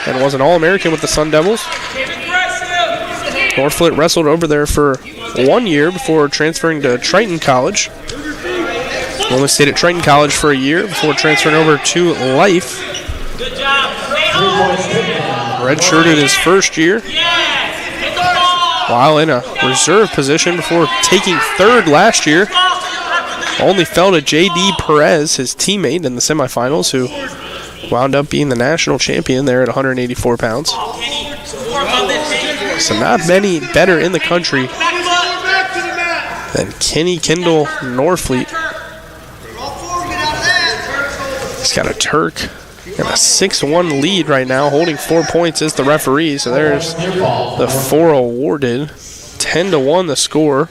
and was an All-American with the Sun Devils. Norfleet wrestled over there for 1 year before transferring to Triton College. Only stayed at Triton College for a year before transferring over to Life. Redshirted his first year while in a reserve position before taking 3rd last year. Only fell to J.D. Perez, his teammate in the semifinals, who wound up being the national champion there at 184 pounds. So not many better in the country than Kenny Kendall Norfleet. He's got a Turk and a 6-1 lead right now, holding 4 points as the referee. So there's the 4 awarded. 10-1 the score.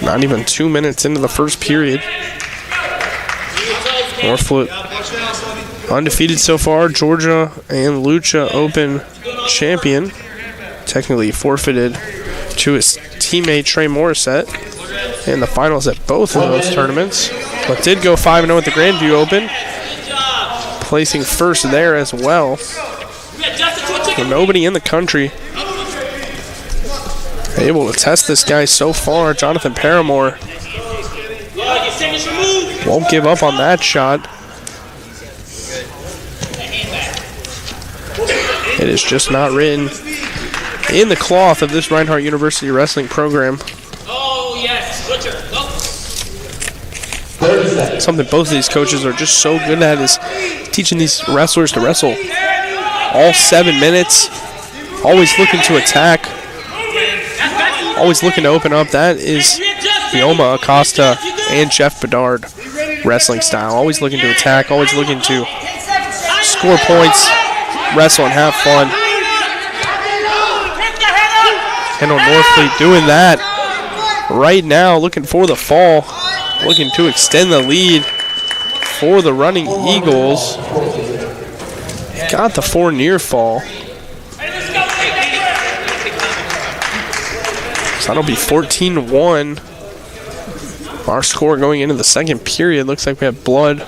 Not even 2 minutes into the first period. Norfleet undefeated so far. Georgia and Lucha Open champion. Technically forfeited to his teammate Trey Morissette in the finals at both of those tournaments, but did go 5-0 at the Grandview Open, placing first there as well. So nobody in the country able to test this guy so far. Jonathan Paramore won't give up on that shot. It is just not written in the cloth of this Reinhardt University wrestling program. Something both of these coaches are just so good at is teaching these wrestlers to wrestle all 7 minutes, always looking to attack, always looking to open up. That is the Oma Acosta and Jeff Bedard wrestling style. Always looking to attack, always looking to score points, wrestle and have fun. Kendall Norfleet doing that right now, looking for the fall, looking to extend the lead for the Running Eagles. Got the 4 near fall. So that'll be 14-1. Our score going into the second period. Looks like we have blood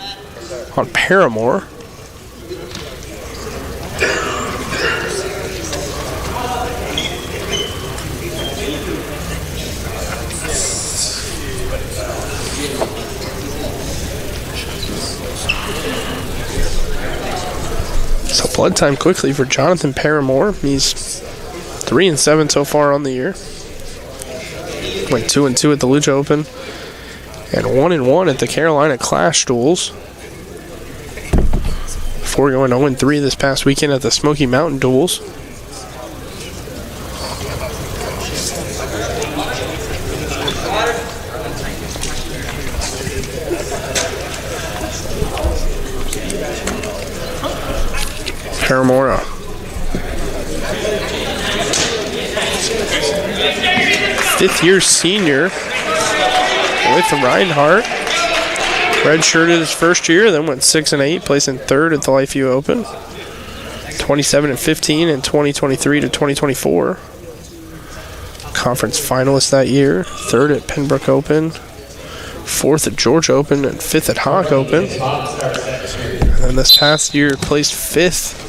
on Paramore. Blood time quickly for Jonathan Paramore. He's 3-7 so far on the year. Went 2-2 at the Lucha Open and 1-1 at the Carolina Clash Duels. Before going 0-3 this past weekend at the Smoky Mountain Duels. Paramore, fifth-year senior with Reinhardt. Redshirted his first year, then went 6-8, placing third at the Lakeview Open. 27-15 in 2023 to 2024. Conference finalist that year, third at Pembroke Open, fourth at Georgia Open, and fifth at Hawk Open. And then this past year, placed fifth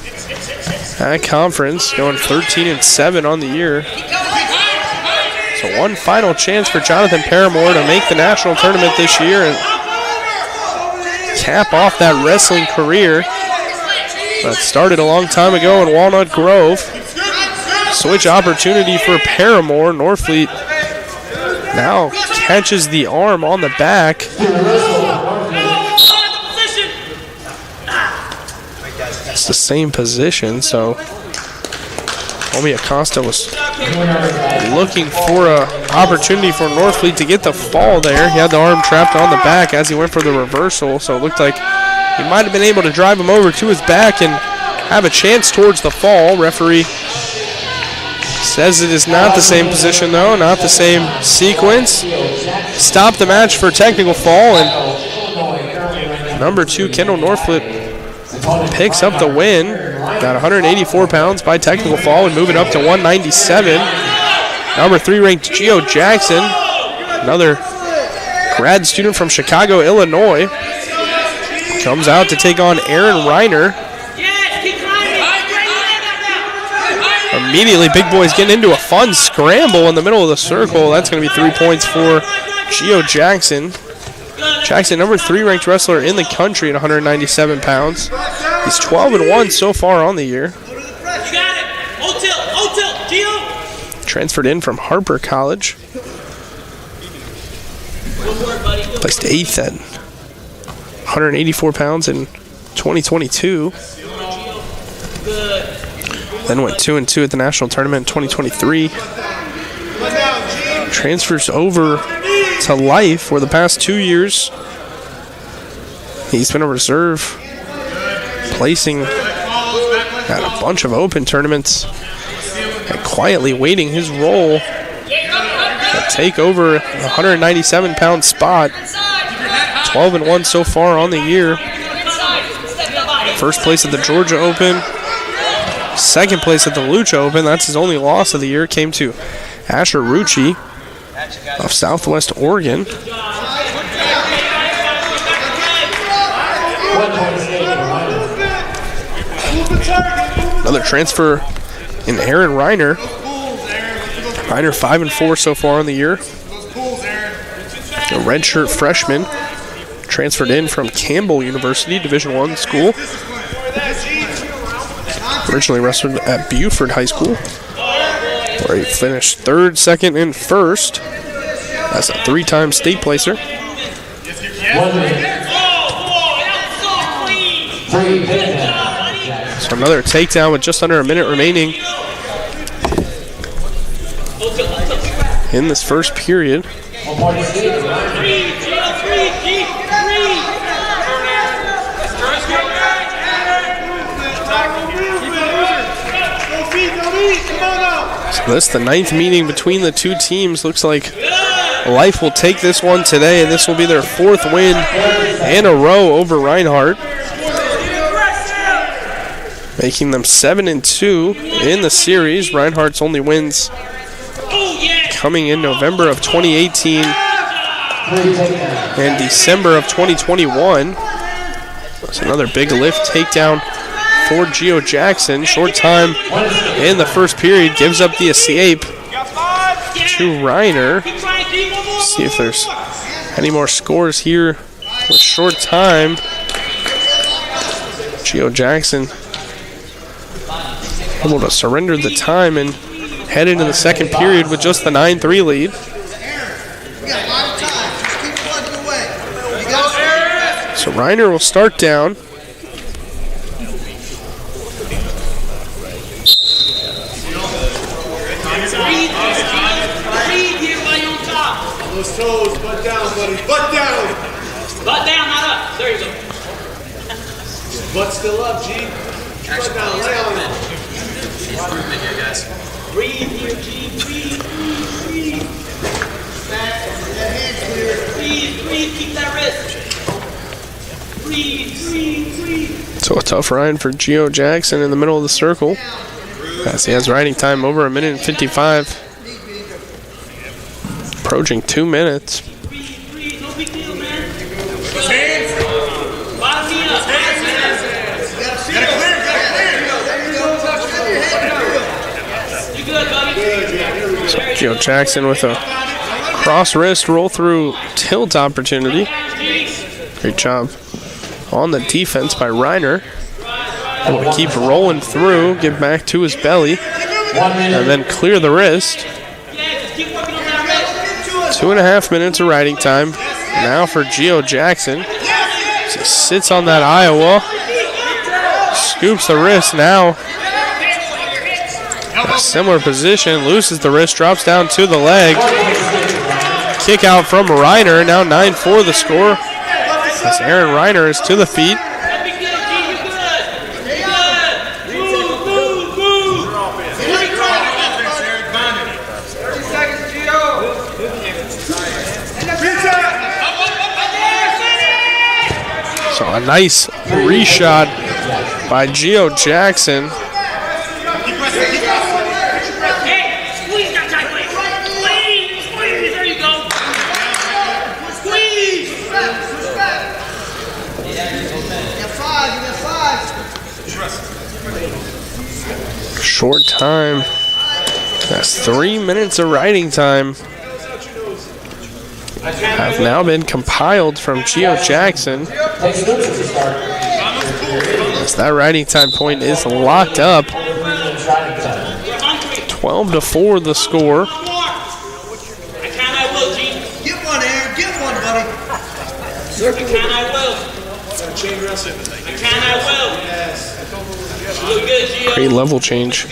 at conference, going 13-7 on the year. So one final chance for Jonathan Paramore to make the national tournament this year and cap off that wrestling career that started a long time ago in Walnut Grove. Switch opportunity for Paramore. Norfleet now catches the arm on the back. It's the same position, so Omi Acosta was looking for an opportunity for Norfleet to get the fall there. He had the arm trapped on the back as he went for the reversal, so it looked like he might have been able to drive him over to his back and have a chance towards the fall. Referee says it is not the same position, though, not the same sequence. Stop the match for technical fall, and number 2, Kendall Norfleet, picks up the win. Got 184 pounds by technical fall and moving up to 197. Number 3 ranked Gio Jackson, another grad student from Chicago, Illinois, comes out to take on Aaron Reiner. Immediately, Big Boy's getting into a fun scramble in the middle of the circle. That's going to be 3 points for Gio Jackson. Jackson, number 3 ranked wrestler in the country at 197 pounds. He's 12-1 so far on the year. Transferred in from Harper College. Placed 8th at 184 pounds in 2022. Then went 2-2 at the national tournament in 2023. Transfers over to Life for the past 2 years. He's been a reserve, placing at a bunch of open tournaments and quietly waiting his role to take over the 197-pound spot. 12-1 so far on the year. First place at the Georgia Open. Second place at the Lucha Open. That's his only loss of the year. Came to Asher Rucci of Southwest Oregon. Another transfer in Aaron Reiner. Reiner 5-4 so far in the year. A redshirt freshman, transferred in from Campbell University, Division I school. Originally wrestled at Buford High School, where he finished 3rd, 2nd, and 1st as a 3-time state placer. So another takedown with just under a minute remaining in this first period. So that's the 9th meeting between the two teams. Looks like Life will take this one today, and this will be their 4th win in a row over Reinhardt, making them 7-2 in the series. Reinhardt's only wins coming in November of 2018 and December of 2021. That's another big lift takedown for Gio Jackson. Short time in the first period, gives up the escape to Reiner. See if there's any more scores here with short time. Gio Jackson able to surrender the time and head into the second period with just the 9-3 lead. We got a lot of time. Just keep plugging away. You got So Reinhardt will start down. those toes, butt down, buddy. Butt down. Butt down, not up. There you go. Butt still up, G. Butt down, lay on it. Improvement here, guys. Breathe here, G. Breathe, breathe, breathe. That hand's clear. Breathe, breathe. Keep that wrist. Breathe, breathe, breathe. So a tough ride for Gio Jackson in the middle of the circle, as he has riding time over 1:55. Approaching 2 minutes. Breathe, breathe. No big deal, man. Bottom knee up. You good, buddy? So Gio Jackson with a cross wrist roll through tilt opportunity. Great job on the defense by Reinhardt. Able to keep rolling through, get back to his belly, and then clear the wrist. 2.5 minutes of riding time now for Gio Jackson. He sits on that Iowa, scoops the wrist now. A similar position, looses the wrist, drops down to the leg. Kick out from Reinhardt, now 9-4 the score. As Aaron Reinhardt is to the feet. So a nice reshot by Gio Jackson. Short time. That's 3 minutes of riding time. Have now been compiled from Gio Jackson. As that riding time point is locked up. 12-4 the score. Get one, Aaron. Get one, buddy. I will. Chain wrestling. I will. Look good, Gio. Great level change.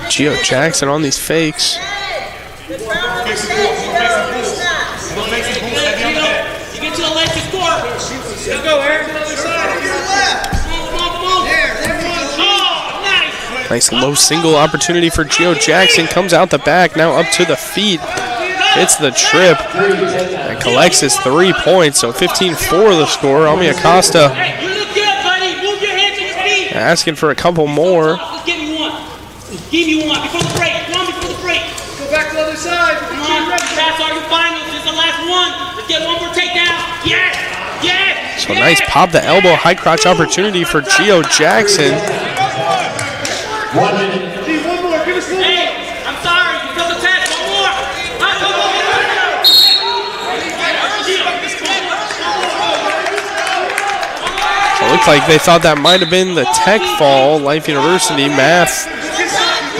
Gio Jackson on these fakes. You get to the left, you score. Let's go, Aaron. To the other side. Come on. There we go. Oh, nice. Nice low single opportunity for Gio Jackson. Comes out the back, now up to the feet. Hits the trip and collects his 3 points. So 15-4 the score. Ami Acosta Hey, you look good, buddy. Move your hands and your feet. asking for a couple more. Just give me one. Give me one before the break. One before the break. Go back to the other side. Come on. That's our finals. This is the last one. Let's get one more takedown. Yes. Yes. So nice pop the elbow, high crotch opportunity for Gio Jackson. G, one more. Give us one more. Hey, I'm sorry. You failed the test. One more. So it looked like they thought that might have been the tech fall. Life University math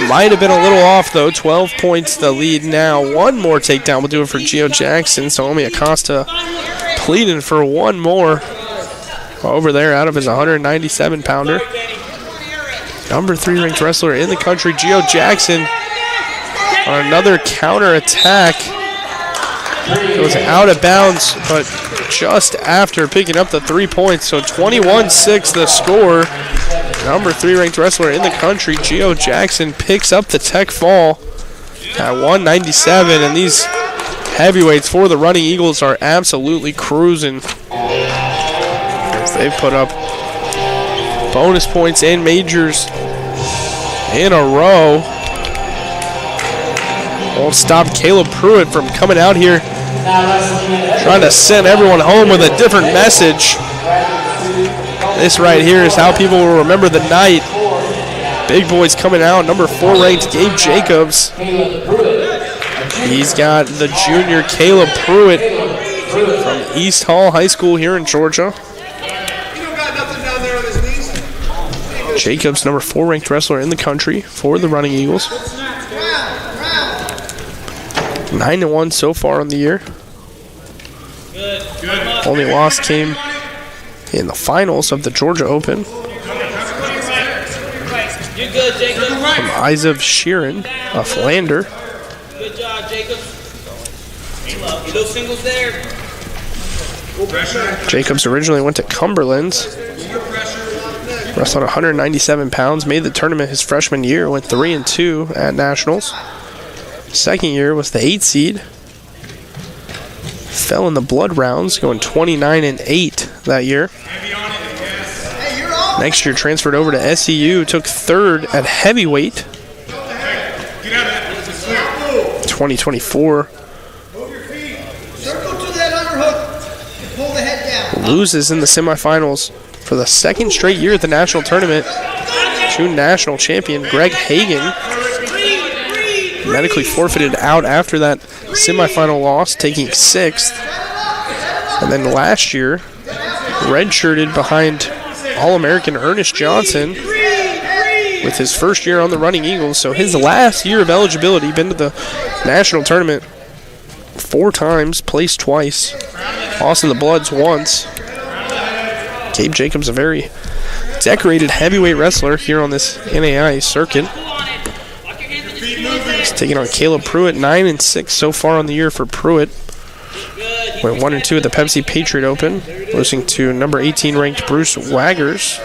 might have been a little off though. 12 points the lead now. One more takedown will do it for Gio Jackson. So Ami Acosta pleading for one more over there out of his 197-pounder. Number 3 ranked wrestler in the country, Gio Jackson, on another counter attack. It was out of bounds, but just after picking up the 3 points. So 21-6 the score. Number 3 ranked wrestler in the country, Gio Jackson, picks up the tech fall at 197. And these heavyweights for the Running Eagles are absolutely cruising. They've put up bonus points and majors in a row. Won't stop Caleb Pruitt from coming out here trying to send everyone home with a different message. This right here is how people will remember the night. Big boys coming out. Number 4 ranked Gabe Jacobs. He's got the junior Caleb Pruitt from East Hall High School here in Georgia. You don't got nothing down there on his knees. Jacobs, number 4 ranked wrestler in the country for the Running Eagles. 9-1 so far on the year. Only loss came in the finals of the Georgia Open from Izav Sheeran of Lander. Good job, Jacob. Little singles there. Jacobs originally went to Cumberland's. Wrestled 197 pounds, made the tournament his freshman year, went 3-2 at Nationals. Second year was the 8 seed. Fell in the blood rounds, going 29-8 that year. Next year transferred over to SEU, took 3rd at heavyweight. 2024. Loses in the semifinals for the 2nd straight year at the national tournament to national champion Greg Hagan. Medically forfeited out after that semifinal loss, taking 6th. And then last year, redshirted behind All-American Ernest Johnson with his first year on the Running Eagles. So his last year of eligibility, been to the national tournament 4 times, placed twice, lost in the Bloods once. Gabe Jacobs, a very decorated heavyweight wrestler here on this NAI circuit. He's taking on Caleb Pruitt, 9-6 so far on the year for Pruitt. Went 1-2 at the Pepsi Patriot Open, losing to number 18 ranked Bruce Waggers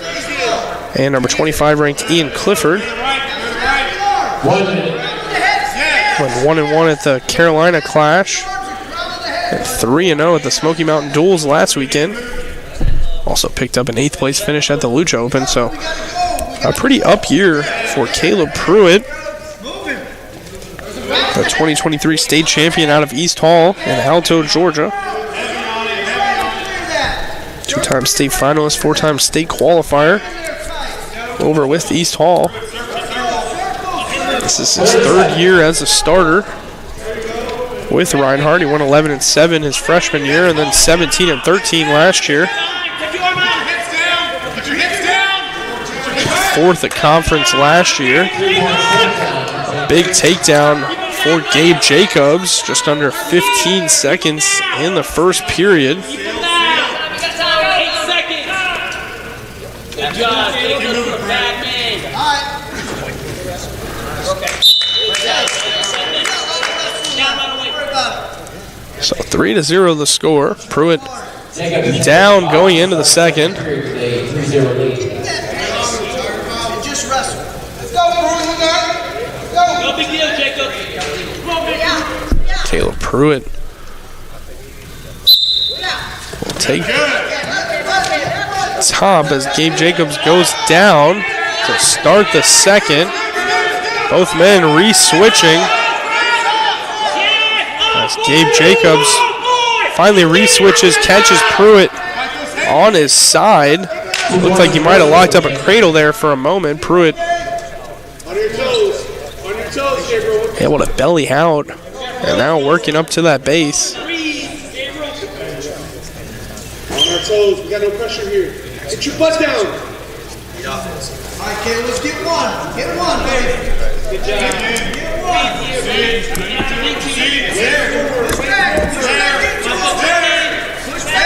and number 25 ranked Ian Clifford. Went 1-1 at the Carolina Clash, and 3-0 at the Smoky Mountain Duels last weekend. Also picked up an 8th place finish at the Lucha Open, so a pretty up year for Caleb Pruitt, the 2023 state champion out of East Hall in Alto, Georgia. 2-time state finalist, 4-time state qualifier over with East Hall. This is his 3rd year as a starter with Reinhardt. He won 11-7 his freshman year and then 17-13 last year. 4th at conference last year. A big takedown for Gabe Jacobs, just under 15 seconds in the first period. Good job, Jacob. You're a bad man. So 3-0 the score. Pruitt down going into the second. Just wrestle. Let's go, Pruitt. No big deal, Jacob. Come on, baby. Caleb Pruitt will take top as Gabe Jacobs goes down to start the second. Both men re-switching as Gabe Jacobs finally re-switches, catches Pruitt on his side. Looked like he might have locked up a cradle there for a moment. Pruitt able to belly out and now working up to that base. On our toes, we got no pressure here. Get your butt down. All right, Caleb, let's get one. Get one, baby. Good job.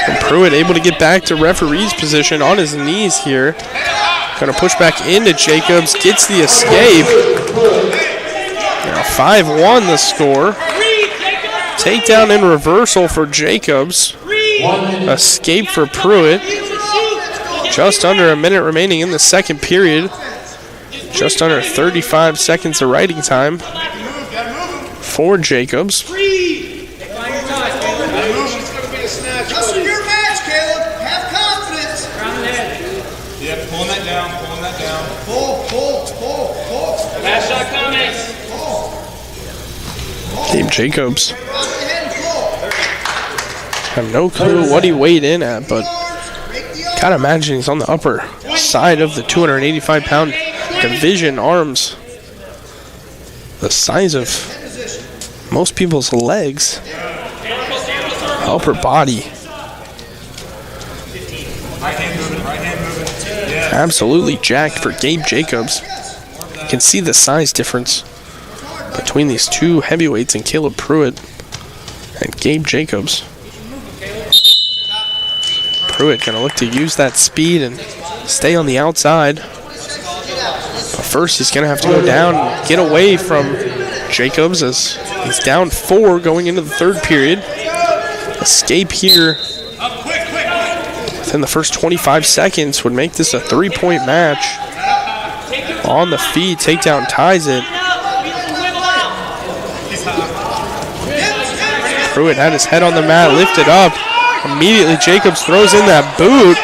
And Pruitt able to get back to referee's position on his knees here. Going to push back into Jacobs, gets the escape. Now 5-1 the score. Takedown and reversal for Jacobs. Escape for Pruitt. Just under a minute remaining in the second period. Just under 35 seconds of riding time for Jacobs. Hustle your match, Caleb. Have confidence. Yeah, pulling that down, pulling that down. Pull. Last shot comments. Gabe Jacobs. I have no clue what he weighed in at, but gotta imagine he's on the upper side of the 285-pound division. Arms the size of most people's legs. Upper body. Right hand moving, right hand moving. Yeah. Absolutely jacked for Gabe Jacobs. You can see the size difference between these two heavyweights in Caleb Pruitt and Gabe Jacobs. Pruitt going to look to use that speed and stay on the outside. But first he's going to have to go down and get away from Jacobs as he's down 4 going into the third period. Escape here within the first 25 seconds would make this a 3-point match. On the feet, takedown ties it. Pruitt had his head on the mat, lifted up. Immediately Jacobs throws in that boot.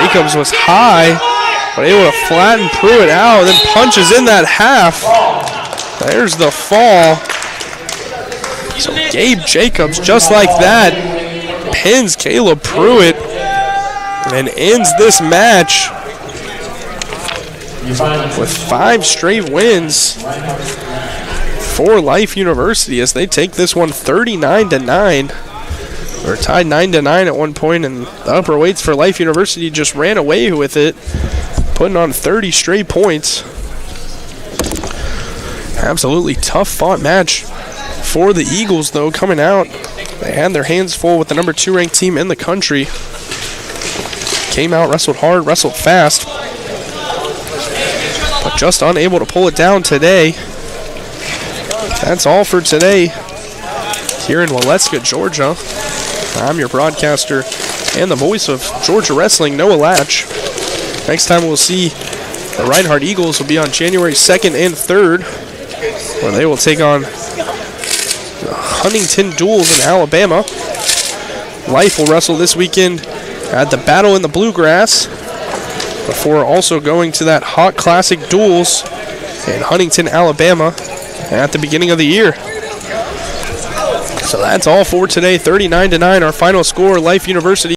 Jacobs was high, but able to flatten Pruitt out, then punches in that half. There's the fall. So Gabe Jacobs, just like that, pins Caleb Pruitt and ends this match with 5 straight wins for Life University as they take this one 39-9. They're tied 9-9 at one point, and the upper weights for Life University just ran away with it, putting on 30 straight points. Absolutely tough fought match for the Eagles, though, coming out. They had their hands full with the number 2 ranked team in the country. Came out, wrestled hard, wrestled fast, but just unable to pull it down today. That's all for today here in Waleska, Georgia. I'm your broadcaster and the voice of Georgia Wrestling, Noah Latch. Next time we'll see the Reinhardt Eagles will be on January 2nd and 3rd, where they will take on the Huntington Duels in Alabama. Life will wrestle this weekend at the Battle in the Bluegrass, before also going to that Hot Classic Duels in Huntington, Alabama at the beginning of the year. So that's all for today. 39-9 our final score. Life University